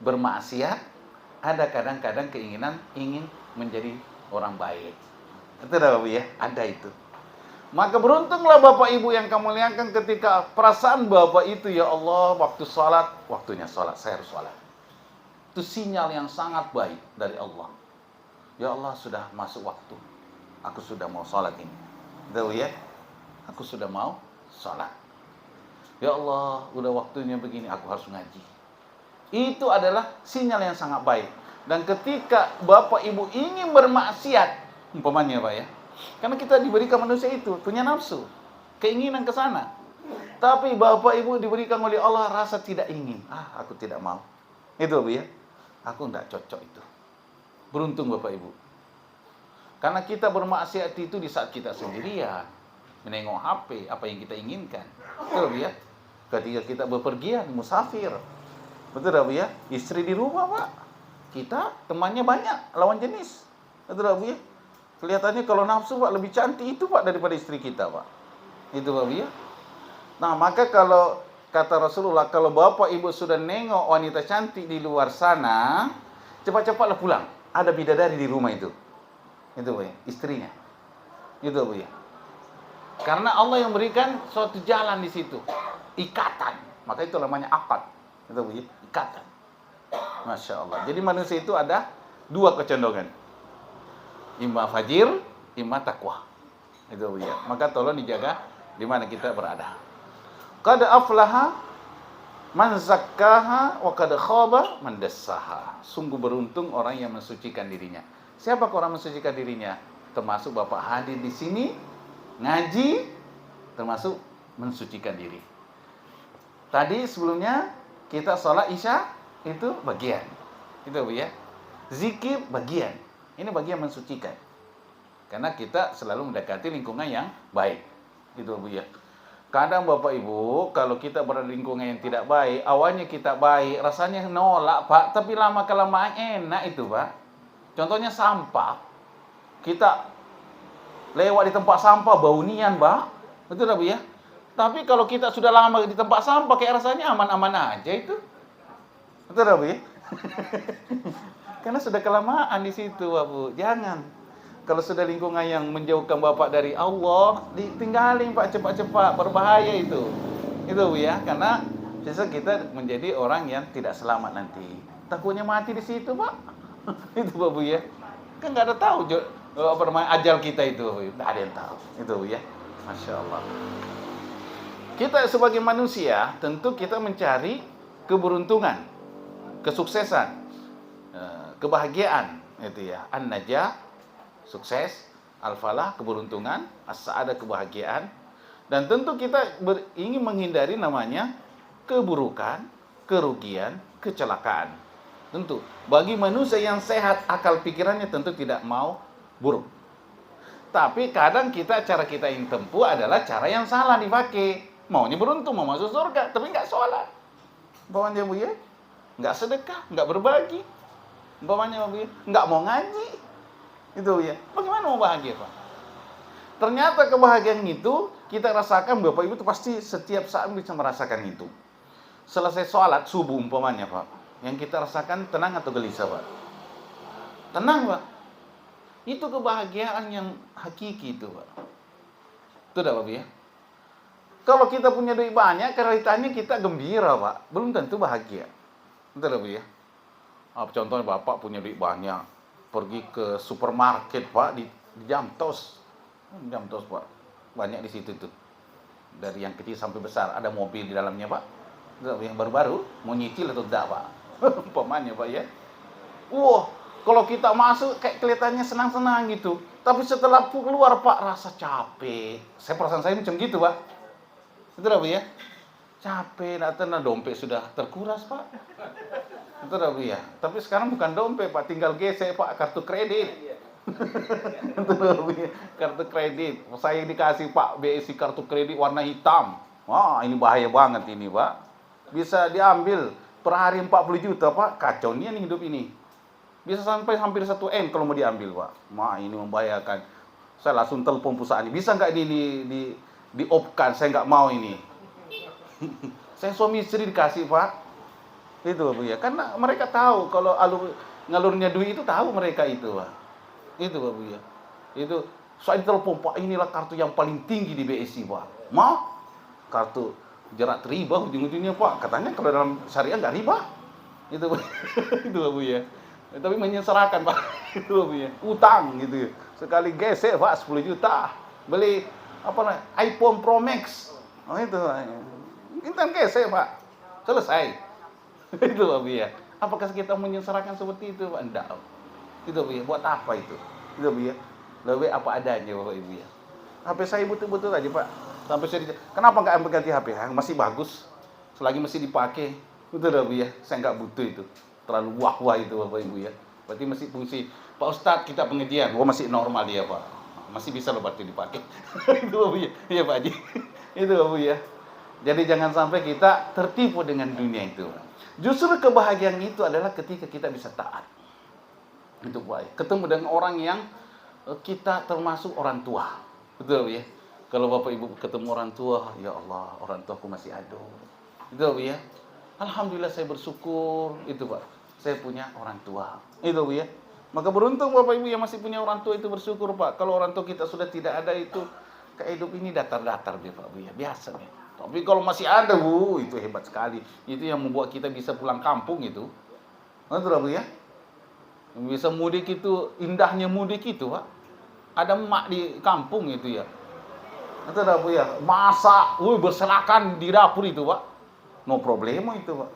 bermaksiat, ada kadang-kadang keinginan ingin menjadi orang baik. Itu dah Bapak ya, ada itu. Maka beruntunglah Bapak Ibu yang kamu muliakan ketika perasaan Bapak itu, ya Allah, waktu sholat, waktunya sholat, saya harus sholat. Itu sinyal yang sangat baik dari Allah. Ya Allah, sudah masuk waktu. Aku sudah mau sholat ini. Tahu ya? Aku sudah mau sholat. Ya Allah, udah waktunya begini, aku harus ngaji. Itu adalah sinyal yang sangat baik. Dan ketika Bapak Ibu ingin bermaksiat, umpamanya Pak ya, karena kita diberikan manusia itu punya nafsu, keinginan ke sana. Tapi Bapak Ibu diberikan oleh Allah rasa tidak ingin. Aku tidak mau. Itu Bu ya. Aku tidak cocok itu. Beruntung Bapak Ibu. Karena kita bermaksiat itu di saat kita sendirian, menengok HP, apa yang kita inginkan. Betul Bu ya. Ketika kita bepergian, musafir. Betul Bu ya. Istri di rumah Pak. Kita temannya banyak, lawan jenis. Betul Bu ya. Kelihatannya kalau nafsu Pak lebih cantik itu Pak daripada istri kita Pak. Itu Pak ya. Nah maka kalau kata Rasulullah, kalau Bapak Ibu sudah nengok wanita cantik di luar sana, cepat-cepatlah pulang. Ada bidadari di rumah itu. Itu Pak ya, istrinya. Itu Pak ya. Karena Allah yang berikan suatu jalan di situ. Ikatan. Maka itu namanya akad. Itu Pak ya, ikatan. Masya Allah. Jadi manusia itu ada dua kecenderungan. Imma fajir, imma takwa. Itu ya. Maka tolong dijaga di mana kita berada. Qad aflaha man zakkaha wa qad khaba man dassaha. Sungguh beruntung orang yang mensucikan dirinya. Siapa orang mensucikan dirinya? Termasuk Bapak hadir di sini ngaji, termasuk mensucikan diri. Tadi sebelumnya kita sholat Isya itu bagian. Itu Bu ya. Zikir bagian. Ini bagian mensucikan. Karena kita selalu mendekati lingkungan yang baik. Gitu Bu ya. Kadang Bapak Ibu, kalau kita berada di lingkungan yang tidak baik, awalnya kita baik, rasanya nolak Pak, tapi lama-kelamaan enak itu Pak. Contohnya sampah. Kita lewat di tempat sampah bau nian Pak. Betul Bu ya? Tapi kalau kita sudah lama di tempat sampah, kayak rasanya aman-aman aja itu. Betul Bu ya? Karena sudah kelamaan di situ, Bu. Jangan. Kalau sudah lingkungan yang menjauhkan Bapak dari Allah, ditinggalin Pak cepat-cepat, berbahaya itu. Itu Bu ya, karena bisa kita menjadi orang yang tidak selamat nanti. Takutnya mati di situ, Pak. Itu Bu ya. Kan nggak ada tahu ajal kita itu, Bu. Nggak ada yang tahu. Itu Bu ya. Masya Allah. Kita sebagai manusia, tentu kita mencari keberuntungan, kesuksesan, kebahagiaan, itu ya. An-najah, sukses, al-falah, keberuntungan, as-sa'adah, kebahagiaan. Dan tentu kita ingin menghindari namanya keburukan, kerugian, kecelakaan. Tentu bagi manusia yang sehat akal pikirannya tentu tidak mau buruk. Tapi kadang cara kita yang tempuh adalah cara yang salah dipakai. Maunya beruntung, mau masuk surga, tapi nggak sholat. Bawahnya Bu ya, nggak sedekah, nggak berbagi. Umpamanya nggak mau ngaji, itu ya. Bagaimana mau bahagia Pak? Ternyata kebahagiaan itu kita rasakan, Bapak Ibu itu pasti setiap saat bisa merasakan itu. Selesai sholat subuh umpamanya Pak, yang kita rasakan tenang atau gelisah Pak? Tenang Pak. Itu kebahagiaan yang hakiki itu Pak. Itu dah Bapak ya. Kalau kita punya duit banyak, realitanya kita gembira Pak, belum tentu bahagia. Betul Bapak ya. Contohnya Bapak punya duit banyak, pergi ke supermarket Pak, di Jamtos Pak, banyak di situ tuh, dari yang kecil sampai besar, ada mobil di dalamnya Pak, yang baru-baru, mau nyicil atau tidak Pak, umpamanya Pak ya. Kalau kita masuk kayak kelihatannya senang-senang gitu, tapi setelah keluar Pak rasa capek. Perasaan saya macam gitu Pak, itu Pak ya, capek, datang dompet sudah terkuras Pak. Itu Bu ya. Tapi sekarang bukan dompet Pak, tinggal gesek Pak, kartu kredit. Kartu kredit. Saya dikasih Pak BSI kartu kredit warna hitam. Wah, ini bahaya banget ini, Pak. Bisa diambil per hari 40 juta, Pak. Kacau nih hidup ini. Bisa sampai hampir 1 M kalau mau diambil, Pak. Wah, ini membahayakan. Saya langsung telepon perusahaannya. Bisa nggak di off-kan? Saya nggak mau ini. Saya suami istri dikasih, Pak. Itu, Bu ya. Karena mereka tahu kalau ngalurnya duit itu tahu mereka itu, Pak. Itu, Pak Bu ya. Itu saya telepon, Pak, inilah kartu yang paling tinggi di BSI, Pak. Mau? Kartu jerat riba ujung-ujungnya, Pak. Katanya kalau dalam syariah nggak riba. Itu, Pak. Itu, Pak Bu ya. Tapi menyeserahkan, Pak. Itu, Pak Bu ya. Utang gitu ya. Sekali gesek, Pak, 10 juta. Beli iPhone Pro Max. Oh itu, Pak. Kita gesek, Pak. Selesai. Itu, Pak Bu ya. Apakah kita menyeserahkan seperti itu, Pak? Enggak. Itu, Bu ya. Buat apa itu? Itu, Bu ya. Lebih apa adanya, Bapak Ibu ya. HP saya betul-betul aja, Pak. Sampai saya kenapa nggak ambil ganti HP? Masih bagus. Selagi masih dipakai. Betul, Bu ya. Saya nggak butuh itu. Terlalu wah-wah itu, Bapak Ibu ya. Berarti masih fungsi. Pak Ustadz, kita pengajian. Oh, masih normal dia, Pak. Masih bisa loh berarti dipakai. Itu, Bapak ya. Iya, Pak Haji. Itu, Bapak ya. Jadi jangan sampai kita tertipu dengan dunia itu. Justru kebahagiaan itu adalah ketika kita bisa taat. Itu baik. Ketemu dengan orang yang kita termasuk orang tua. Betul ya. Kalau Bapak Ibu ketemu orang tua, ya Allah, orang tuaku masih ada. Itu ya. Alhamdulillah saya bersyukur itu, Pak. Saya punya orang tua. Itu ya. Maka beruntung Bapak Ibu yang masih punya orang tua itu bersyukur, Pak. Kalau orang tua kita sudah tidak ada itu, hidup ini datar-datar dia, Pak Bu ya. Biasa ya. Tapi kalau masih ada, Bu, itu hebat sekali. Itu yang membuat kita bisa pulang kampung itu. Betul, Bu ya. Bisa mudik itu, indahnya mudik itu, Pak. Ada emak di kampung itu ya. Betul, Bu ya. Masak, berserakan di dapur itu, Pak. No problemo itu, Pak.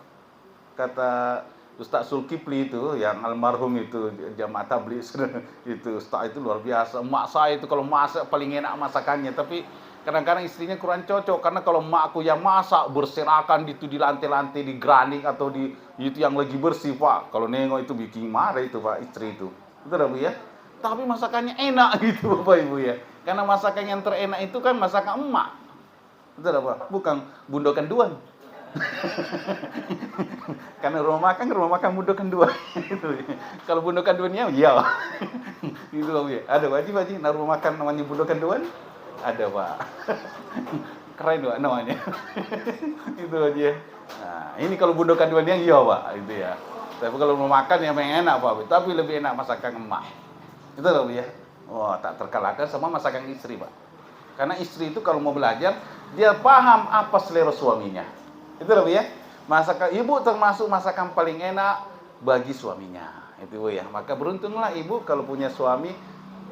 Kata Ustaz Zulkifli itu, yang almarhum itu, jamaah tabligh itu, Ustaz itu luar biasa. Emak saya itu kalau masak paling enak masakannya, tapi kadang-kadang istrinya kurang cocok karena kalau emakku yang masak berserakan itu di lantai-lantai, di granik atau di itu yang lagi bersih, Pak. Kalau nengok itu bikin marah itu, Pak, istri itu. Betul, Bu ya? Tapi masakannya enak gitu, Bapak Ibu ya. Karena masakan yang terenak itu kan masakan emak. Betul, Pak? Bukan bundokan duan. Karena rumah makan bundokan duan. Kalau bundokan duannya iya. Gitu, Pak ya. Ada wajib nah rumah makan namanya bundokan duan? Ada, Pak. Keren, Pak, namanya. Itu aja. Nah, ini kalau bundokan duan yang iya, Pak, itu ya. Tapi kalau mau makan yang enak, Pak. Tapi lebih enak masakan emak. Itu loh ya. Wah, tak terkalahkan sama masakan istri, Pak. Karena istri itu kalau mau belajar, dia paham apa selera suaminya. Itu loh ya. Masakan ibu termasuk masakan paling enak bagi suaminya. Itu ya. Maka beruntunglah ibu kalau punya suami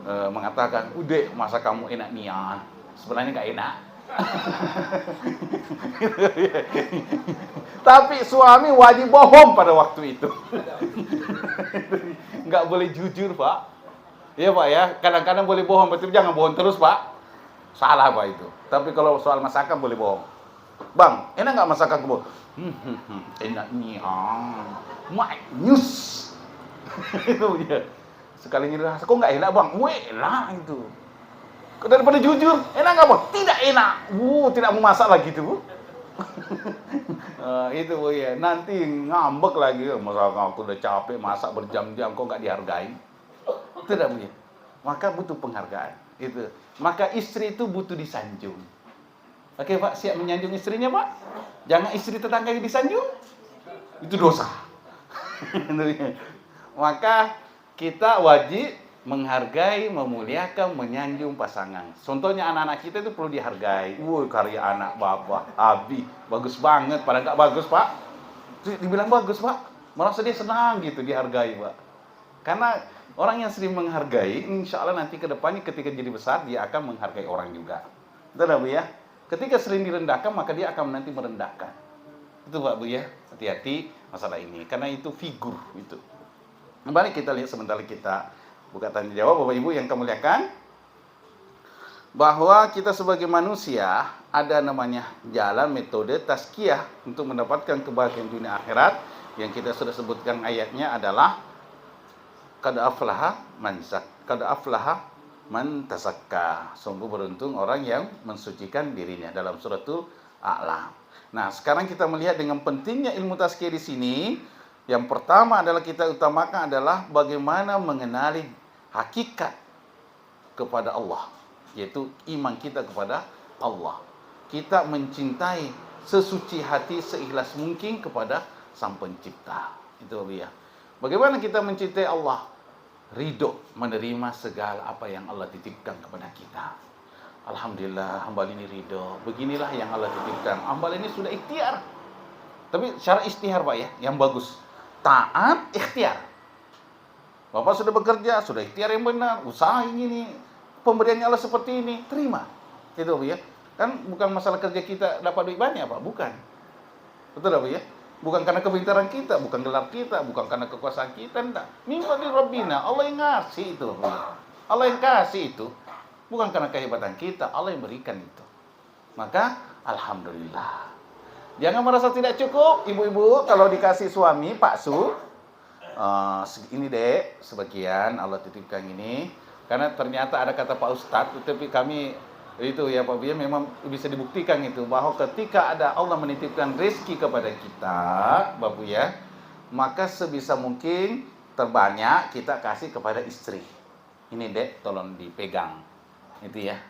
mengatakan, "Udah, masa kamu enak nian." Sebenarnya nggak enak. Tapi suami wajib bohong pada waktu itu. Nggak boleh jujur, Pak. Iya, Pak ya. Kadang-kadang boleh bohong, tapi jangan bohong terus, Pak. Salah, Pak itu. Tapi kalau soal masakan boleh bohong. Bang, enak nggak masakan kamu? Enak nian. News. Itu ya. Sekali ngerasa, kok nggak enak, Bang? Enak itu. Daripada jujur, enak nggak, Bang? Tidak enak. Tidak mau masak lagi tuh, Bu. Itu, Bu ya. Nanti ngambek lagi. Masa aku udah capek masak berjam-jam, kok nggak dihargai? Tidak, Bu ya. Maka butuh penghargaan. Itu. Maka istri itu butuh disanjung. Oke, Pak, siap menyanjung istrinya, Pak? Jangan istri tetangganya disanjung. Itu dosa. Maka kita wajib menghargai, memuliakan, menyanjung pasangan. Contohnya anak-anak kita itu perlu dihargai. Karya anak Bapak, Abi, bagus banget. Padahal nggak bagus, Pak. Dibilang bagus, Pak. Merasa dia senang gitu, dihargai, Pak. Karena orang yang sering menghargai, insya Allah nanti ke depannya ketika jadi besar, dia akan menghargai orang juga. Betul, Bu ya? Ketika sering direndahkan, maka dia akan nanti merendahkan. Itu, Pak Bu ya. Hati-hati masalah ini. Karena itu figur itu. Kembali kita lihat sebentar kita buka tanya jawab, Bapak Ibu yang kami muliakan. Bahwa kita sebagai manusia ada namanya jalan metode tazkiyah untuk mendapatkan kebahagiaan dunia akhirat. Yang kita sudah sebutkan ayatnya adalah qad aflaha man Qad aflaha man tazakka. Sungguh beruntung orang yang mensucikan dirinya, dalam suratul A'la. Nah, sekarang kita melihat dengan pentingnya ilmu tazkiyah di sini. Yang pertama adalah kita utamakan adalah bagaimana mengenali hakikat kepada Allah, yaitu iman kita kepada Allah. Kita mencintai sesuci hati, seikhlas mungkin kepada Sang Pencipta. Itu ya. Bagaimana kita mencintai Allah? Ridho menerima segala apa yang Allah titipkan kepada kita. Alhamdulillah, hamba ini ridho. Beginilah yang Allah titipkan. Hamba ini sudah ikhtiar. Tapi secara ikhtiar Pak ya, yang bagus. Taat, ikhtiar. Bapak sudah bekerja, sudah ikhtiar yang benar, usaha ini, pemberiannya Allah seperti ini, terima. Itu ya. Kan bukan masalah kerja kita dapat duit banyak Pak, bukan. Betul ya? Bukan karena kepintaran kita, bukan gelar kita, bukan karena kekuasaan kita, enggak. Minta di Rabbina, Allah yang ngasih itu. Allah yang kasih itu. Bukan karena kehebatan kita, Allah yang berikan itu. Maka alhamdulillah. Jangan merasa tidak cukup, ibu-ibu, kalau dikasih suami, Pak Su, ini dek, sebagian Allah titipkan ini. Karena ternyata ada kata Pak Ustadz, tapi kami itu ya Pak Bia memang bisa dibuktikan itu, bahwa ketika ada Allah menitipkan rezeki kepada kita, Bapak ya, maka sebisa mungkin terbanyak kita kasih kepada istri. Ini dek, tolong dipegang, itu ya.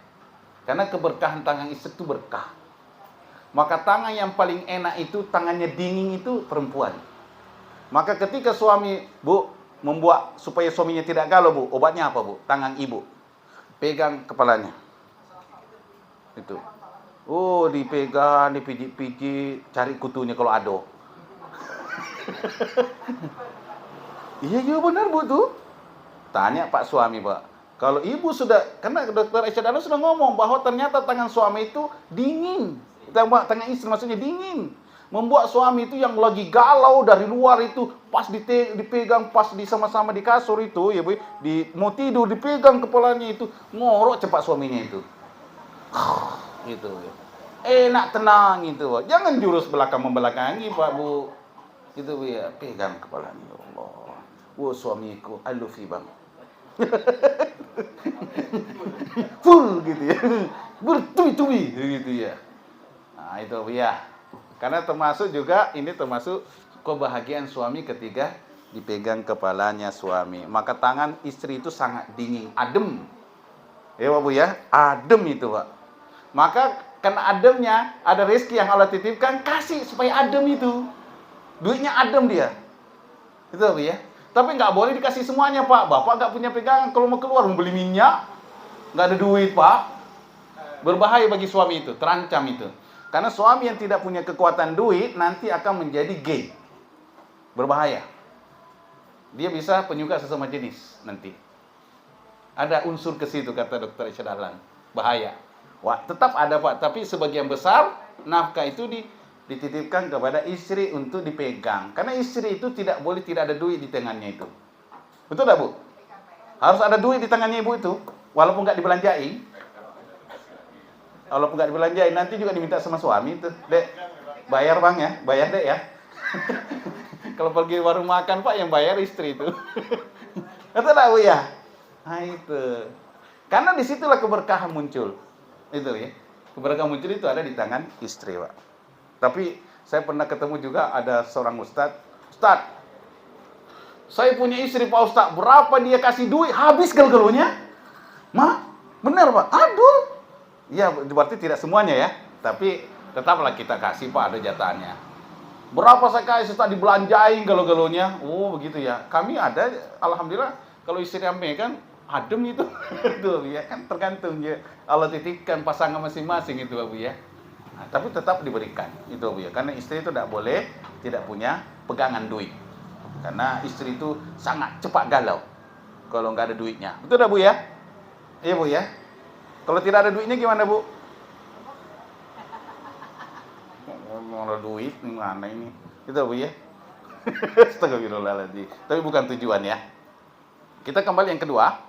Karena keberkahan tangan istri itu berkah. Maka tangan yang paling enak itu, tangannya dingin itu perempuan. Maka ketika suami, Bu, membuat supaya suaminya tidak galau, Bu, obatnya apa, Bu? Tangan ibu. Pegang kepalanya. Itu. Oh, dipegang, dipijit-pijit, cari kutunya kalau ada. Iya benar, Bu, tuh. Tanya Pak suami, Pak. Kalau ibu sudah, karena dokter Aisyah Dahlan sudah ngomong bahwa ternyata tangan suami itu dingin. Tangan istri maksudnya dingin. Membuat suami itu yang lagi galau dari luar itu, pas dipegang, pas sama-sama di kasur itu, ya Bu, mau tidur dipegang kepalanya itu, ngorok cepat suaminya itu. Gitu ya. Enak tenang itu, Bu. Jangan jurus belakang membelakangi, Pak Bu. Gitu Bu ya, pegang kepalanya, ya Allah. Wo suamiku, I love you, Bang. Full gitu ya. Bertubi-tubi gitu ya. Nah, itu ya. Karena termasuk juga, ini termasuk kebahagiaan suami ketika dipegang kepalanya suami. Maka tangan istri itu sangat dingin, adem. Ya Pak Bu ya, adem itu Pak. Maka karena ademnya, ada rezeki yang Allah titipkan, kasih supaya adem itu. Duitnya adem dia. Itu Pak Bu ya. Tapi nggak boleh dikasih semuanya Pak. Bapak nggak punya pegangan, kalau mau keluar mau beli minyak, nggak ada duit Pak. Berbahaya bagi suami itu, terancam itu. Karena suami yang tidak punya kekuatan duit nanti akan menjadi gay. Berbahaya. Dia bisa penyuka sesama jenis nanti. Ada unsur ke situ kata Dr. Aisyah Dahlan. Bahaya. Wah, tetap ada Pak, tapi sebagian besar nafkah itu dititipkan kepada istri untuk dipegang. Karena istri itu tidak boleh tidak ada duit di tangannya itu. Betul tak Bu? Harus ada duit di tangannya ibu itu, walaupun nggak dibelanjain. Walaupun nggak dibelanjain, nanti juga diminta sama suami itu. Dek, bayar Bang ya, bayar Dek ya. Kalau pergi warung makan Pak, yang bayar istri itu. Betul tak Bu ya? Nah itu. Karena disitulah keberkahan muncul. Itu ya. Keberkahan muncul itu ada di tangan istri Pak. Tapi saya pernah ketemu juga ada seorang ustadz. Ustadz, saya punya istri Pak Ustadz, berapa dia kasih duit, habis gal-galunya. Mah, benar Pak? Aduh. Ya, berarti tidak semuanya ya. Tapi tetaplah kita kasih Pak, ada jatahnya. Berapa saya kasih Ustaz dibelanjain galau-galaunya. Oh begitu ya. Kami ada, alhamdulillah, kalau istri kami kan adem itu. Tuh ya kan, tergantung ya. Allah titipkan pasangan masing-masing itu Bu ya. Nah, tapi tetap diberikan itu Bu ya. Karena istri itu tidak boleh tidak punya pegangan duit. Karena istri itu sangat cepat galau kalau nggak ada duitnya. Betul tak Bu ya? Iya Bu ya. Kalau tidak ada duitnya gimana Bu? Mau ada duit gimana ini? Itu Bu ya. Astagfirullahaladzim. Tapi bukan tujuan ya. Kita kembali yang kedua.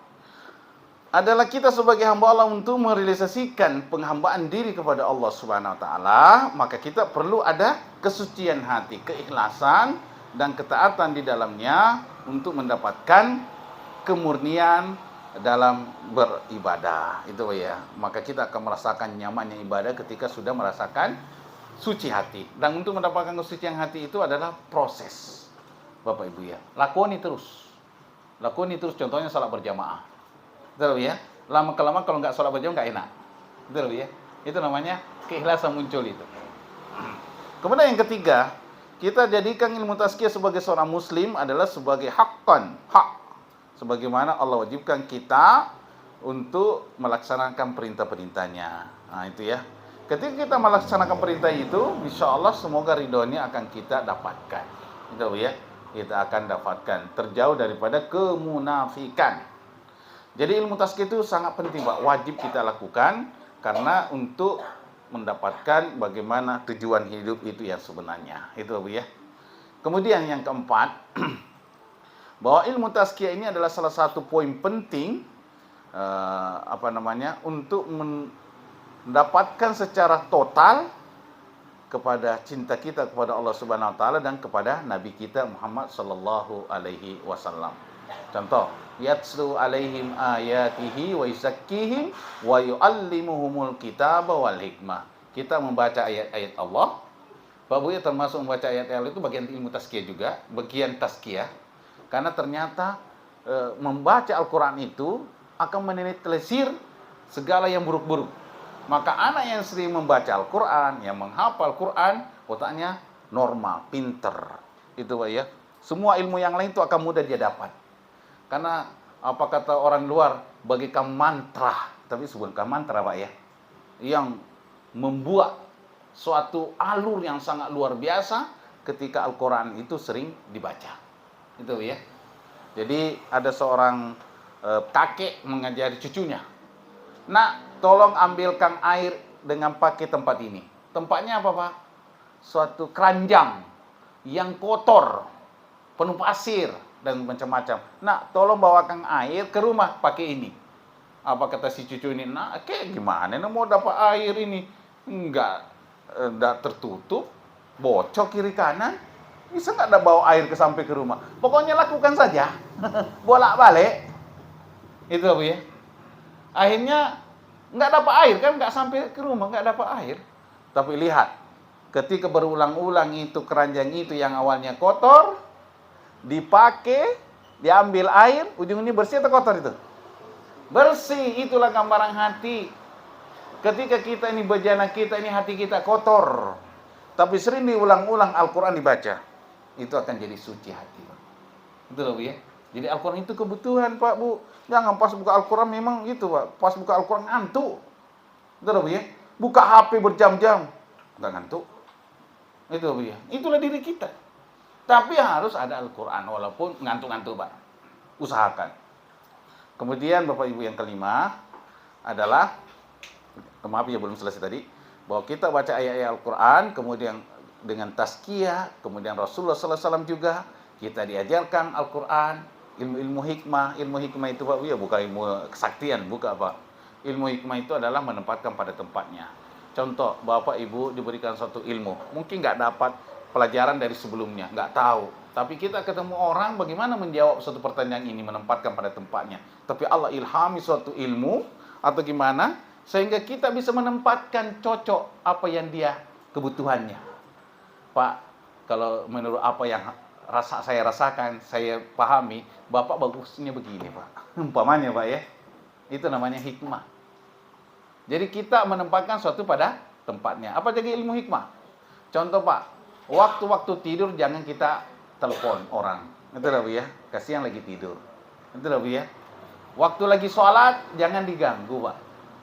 Adalah kita sebagai hamba Allah untuk merealisasikan penghambaan diri kepada Allah Subhanahu wa taala, maka kita perlu ada kesucian hati, keikhlasan dan ketaatan di dalamnya untuk mendapatkan kemurnian dalam beribadah. Itu ya. Maka kita akan merasakan nyamannya ibadah ketika sudah merasakan suci hati. Dan untuk mendapatkan kesucian hati itu adalah proses, Bapak Ibu ya. Lakoni terus. Lakoni terus, contohnya salat berjamaah. Betul ya. Lama-kelamaan kalau nggak salat berjamaah nggak enak. Betul ya. Itu namanya keikhlasan muncul itu. Kemudian yang ketiga, kita jadikan ilmu tazkiyah sebagai seorang muslim adalah sebagai hak. Sebagaimana Allah wajibkan kita untuk melaksanakan perintah-perintahnya. Nah, itu ya. Ketika kita melaksanakan perintah itu, insya Allah semoga ridhonya akan kita dapatkan. Itu ya, kita akan dapatkan terjauh daripada kemunafikan. Jadi ilmu tazkiyah itu sangat penting, Pak. Wajib kita lakukan karena untuk mendapatkan bagaimana tujuan hidup itu yang sebenarnya. Itu ya. Kemudian yang keempat, bahwa ilmu tazkiyah ini adalah salah satu poin penting untuk mendapatkan secara total kepada cinta kita kepada Allah Subhanahu wa taala dan kepada nabi kita Muhammad sallallahu alaihi wasallam. Contoh, yatslu alaihim ayatihi wa yuzakkihim wa yuallimuhumul kitaba wal hikmah. Kita membaca ayat-ayat Allah. Pak Bu ya, termasuk membaca ayat-ayat itu bagian ilmu tazkiyah juga, bagian tazkiyah. Karena ternyata membaca Al-Qur'an itu akan menetralisir segala yang buruk-buruk. Maka anak yang sering membaca Al-Quran, yang menghafal Al-Quran, otaknya normal, pinter. Itu Pak ya. Semua ilmu yang lain itu akan mudah dia dapat. Karena apa kata orang luar, bagikan mantra. Tapi bukan mantra Pak ya. Yang membuat suatu alur yang sangat luar biasa ketika Al-Quran itu sering dibaca. Itu ya. Jadi ada seorang kakek mengajari cucunya. Nak, tolong ambilkan air dengan pakai tempat ini. Tempatnya apa, Pak? Suatu keranjang yang kotor, penuh pasir dan macam-macam. Nak, tolong bawakan air ke rumah pakai ini. Apa kata si cucu ini? Nah, kayak gimana nih mau dapat air ini? Enggak tertutup, bocor kiri kanan. Bisa nggak ada bawa air sampai ke rumah? Pokoknya lakukan saja. Bolak-balik. Itu apa ya? Akhirnya nggak dapat air kan, nggak sampai ke rumah, nggak dapat air. Tapi lihat, ketika berulang-ulang itu keranjang itu yang awalnya kotor, dipakai, diambil air, ujungnya bersih atau kotor itu? Bersih, itulah gambaran hati. Ketika kita ini bejana kita ini hati kita kotor, tapi sering diulang-ulang Al-Quran dibaca, itu akan jadi suci hati. Betul loh ya? Jadi Al-Quran itu kebutuhan Pak Bu. Jangan pas buka Al-Quran memang gitu Pak. Pas buka Al-Quran ngantuk. Betul Bu ya? Buka HP berjam-jam. Enggak ngantuk. Itu Bu ya. Itulah diri kita. Tapi harus ada Al-Quran walaupun ngantuk-ngantuk Pak. Usahakan. Kemudian Bapak Ibu yang kelima adalah, maaf ya belum selesai tadi, bahwa kita baca ayat-ayat Al-Quran, kemudian dengan tazkiyah, kemudian Rasulullah SAW juga kita diajarkan Al-Quran, ilmu hikmah. Ilmu hikmah itu Pak ya bukan ilmu kesaktian, bukan Pak. Ilmu hikmah itu adalah menempatkan pada tempatnya. Contoh, Bapak Ibu diberikan suatu ilmu, mungkin nggak dapat pelajaran dari sebelumnya, nggak tahu. Tapi kita ketemu orang bagaimana menjawab suatu pertanyaan ini, menempatkan pada tempatnya. Tapi Allah ilhami suatu ilmu atau gimana, sehingga kita bisa menempatkan cocok apa yang dia kebutuhannya. Pak, kalau menurut apa yang saya rasakan, saya pahami, Bapak bagusnya begini Pak. Umpamanya Pak ya. Itu namanya hikmah. Jadi kita menempatkan suatu pada tempatnya. Apa jadi ilmu hikmah? Contoh Pak, waktu-waktu tidur jangan kita telepon orang. Itu lah Bu ya. Kasihan lagi tidur. Itu lah Bu ya. Waktu lagi sholat jangan diganggu Pak.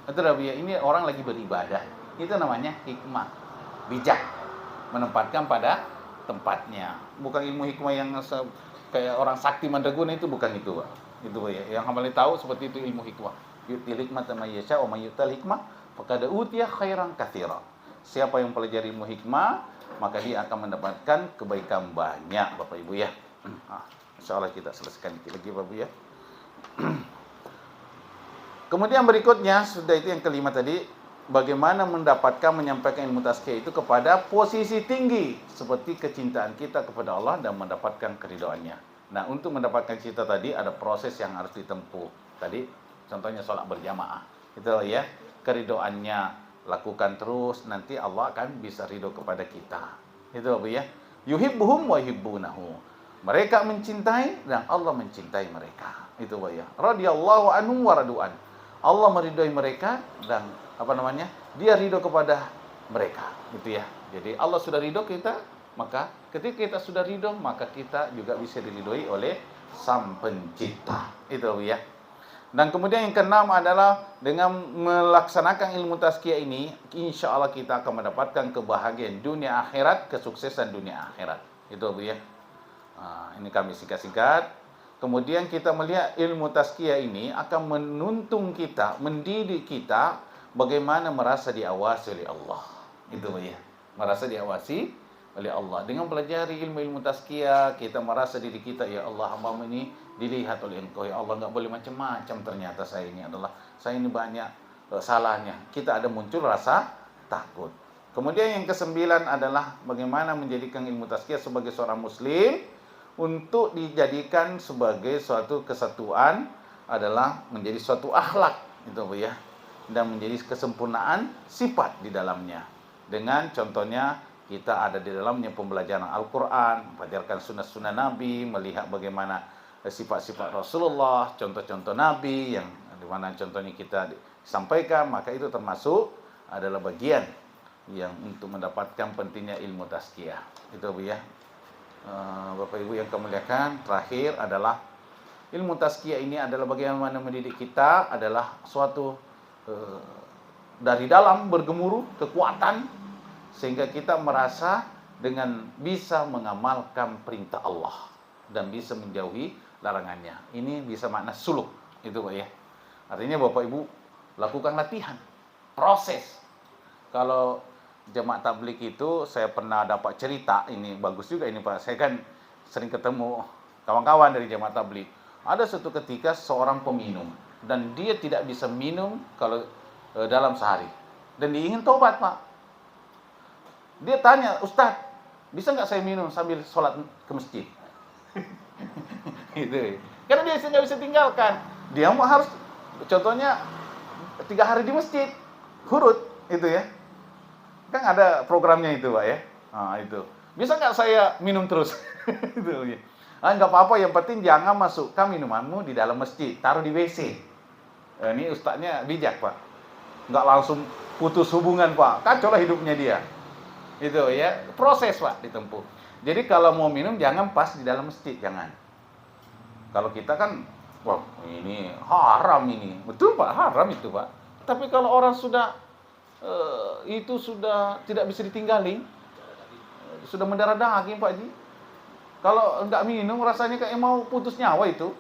Itu lah Bu ya. Ini orang lagi beribadah. Itu namanya hikmah. Bijak. Menempatkan pada tempatnya. Bukan ilmu hikmah yang kayak orang sakti mandraguna, itu bukan itu Pak. Itu Pak ya. Yang hamba tahu seperti itu ilmu hikmah. Yu'til hikmata may yasha wa may yu'tal hikmah faqad utiya khairan katsira. Siapa yang pelajari ilmu hikmah, maka dia akan mendapatkan kebaikan banyak Bapak Ibu ya. Insyaallah kita selesaikan dikit lagi Bapak Ibu ya. Kemudian berikutnya, sudah itu yang kelima tadi, bagaimana mendapatkan menyampaikan ilmu tazkiyah itu kepada posisi tinggi seperti kecintaan kita kepada Allah dan mendapatkan keridhaannya. Nah, untuk mendapatkan cinta tadi ada proses yang harus ditempuh. Tadi Contohnya sholat berjamaah. Itu ya, keridoannya lakukan terus, nanti Allah akan bisa ridho kepada kita. Itu apa ya? Yuhibbuhum wa yuhibbunahu. Mereka mencintai dan Allah mencintai mereka. Itu apa ya? Radhiyallahu anhum wa radu'an. Allah meridhoi mereka dan Dia ridho kepada mereka. Gitu ya. Jadi Allah sudah ridho kita, maka ketika kita sudah ridho, maka kita juga bisa diridhoi oleh Sang Pencipta. Itu ya. Dan kemudian yang keenam adalah dengan melaksanakan ilmu tazkiyah ini, insya Allah kita akan mendapatkan kebahagiaan dunia akhirat, kesuksesan dunia akhirat. Itu ya. Ini kami singkat-singkat. Kemudian kita melihat ilmu tazkiyah ini akan menuntun kita, mendidik kita bagaimana merasa diawasi oleh Allah. Itu ya. Merasa diawasi oleh Allah. Dengan pelajari ilmu-ilmu tazkiyah, kita merasa diri kita, ya Allah, hamba ini dilihat oleh Engkau, ya Allah, enggak boleh macam-macam, ternyata saya ini banyak salahnya. Kita ada muncul rasa takut. Kemudian yang kesembilan adalah bagaimana menjadikan ilmu tazkiyah sebagai seorang muslim untuk dijadikan sebagai suatu kesatuan, adalah menjadi suatu akhlak, itu ya, dan menjadi kesempurnaan sifat di dalamnya. Dengan contohnya kita ada di dalamnya pembelajaran Al-Quran, mempelajari sunnah-sunnah Nabi, melihat bagaimana sifat-sifat Rasulullah, contoh-contoh Nabi yang dimana contohnya kita sampaikan, maka itu termasuk adalah bagian yang untuk mendapatkan pentingnya ilmu tazkiyah. Itu ya. Bapak Ibu yang kami muliakan, terakhir adalah ilmu tazkiyah ini adalah bagaimana mendidik kita adalah suatu dari dalam bergemuruh kekuatan, sehingga kita merasa dengan bisa mengamalkan perintah Allah dan bisa menjauhi larangannya. Ini bisa makna suluk, itu Pak ya. Artinya Bapak Ibu lakukan latihan, proses. Kalau jemaah tabligh itu saya pernah dapat cerita, ini bagus juga ini Pak. Saya kan sering ketemu kawan-kawan dari jemaah tabligh. Ada suatu ketika seorang peminum dan dia tidak bisa minum kalau dalam sehari. Dan dia ingin tobat Pak. Dia tanya, Ustaz, bisa nggak saya minum sambil sholat ke masjid? Gitu. Karena dia nggak bisa tinggalkan. Dia mau harus, contohnya 3 hari di masjid, hurut, itu ya. Kan ada programnya itu, Pak ya. Itu. Bisa nggak saya minum terus? Itu ya. Nggak apa-apa, yang penting jangan masukkan minumanmu di dalam masjid, taruh di WC. Ini ustadznya bijak, Pak. Nggak langsung putus hubungan, Pak. Kacau lah hidupnya dia. Itu ya, proses Pak ditempuh. Jadi kalau mau minum jangan pas di dalam masjid, jangan. Kalau kita kan, wah ini haram ini. Betul Pak, haram itu Pak. Tapi kalau orang sudah itu sudah tidak bisa ditinggalin, sudah mendarah daging Pak Ji. Kalau enggak minum rasanya kayak mau putus nyawa itu.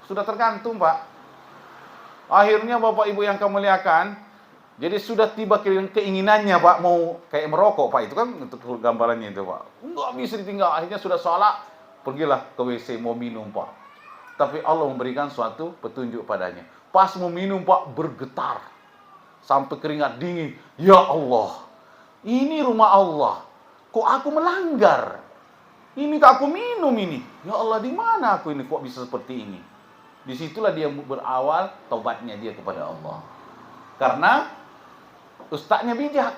Sudah tergantung Pak. Akhirnya Bapak Ibu yang kami muliakan, jadi sudah tiba keinginannya Pak, mau kayak merokok Pak, itu kan untuk gambarannya itu Pak. Enggak bisa ditinggal, akhirnya sudah sholat, pergilah ke WC mau minum Pak. Tapi Allah memberikan suatu petunjuk padanya. Pas mau minum Pak, bergetar. Sampai keringat dingin. Ya Allah, ini rumah Allah. Kok aku melanggar? Ini kok aku minum ini. Ya Allah, di mana aku ini kok bisa seperti ini? Disitulah dia berawal taubatnya dia kepada Allah. Karena ustaznya bijak.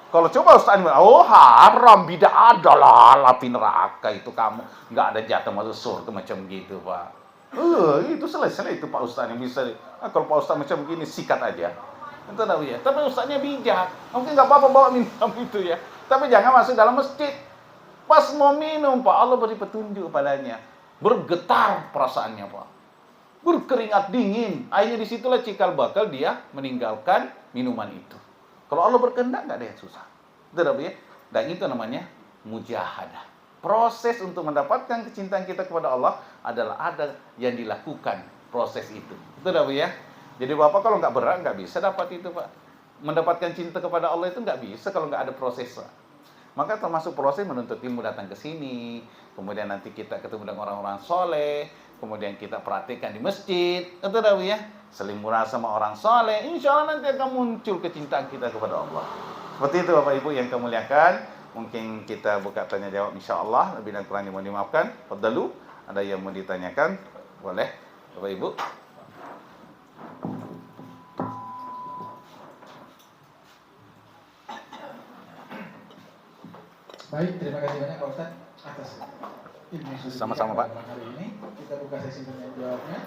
Kalau coba ustaznya, oh haram, bidah adalah api neraka itu kamu, nggak ada jatah masuk surga macam gitu Pak. Itu selesai itu Pak ustaznya bisa. Kalau Pak ustaz macam begini sikat aja. Itu tahu ya. Tapi ustaznya bijak. Mungkin nggak apa-apa bawa minum itu ya. Tapi jangan masuk dalam masjid. Pas mau minum Pak, Allah beri petunjuk padanya. Bergetar perasaannya Pak. Berkeringat dingin. Akhirnya disitulah cikal bakal dia meninggalkan minuman itu. Kalau Allah berkehendak nggak ada yang susah. Betul ya? Dan itu namanya mujahadah. Proses untuk mendapatkan kecintaan kita kepada Allah adalah ada yang dilakukan proses itu. Betul ya? Jadi Bapak kalau nggak berat nggak bisa dapat itu Pak. Mendapatkan cinta kepada Allah itu nggak bisa kalau nggak ada proses Pak. Maka termasuk proses menuntut ilmu datang ke sini, kemudian nanti kita ketemu dengan orang-orang soleh, kemudian kita perhatikan di masjid, itu dah ya, saling murah sama orang soleh, insya Allah nanti akan muncul kecintaan kita kepada Allah. Seperti itu Bapak Ibu yang kami muliakan. Mungkin kita buka tanya jawab insya Allah, lebih dan kurangnya mohon dimaafkan. Fadhalu, ada yang mau ditanyakan, boleh Bapak Ibu. Baik, terima kasih banyak Pak Ustadz atas ilmu yang sudah Sama-sama, Pak. diberikan hari ini. Kita buka sesi tanya jawabnya.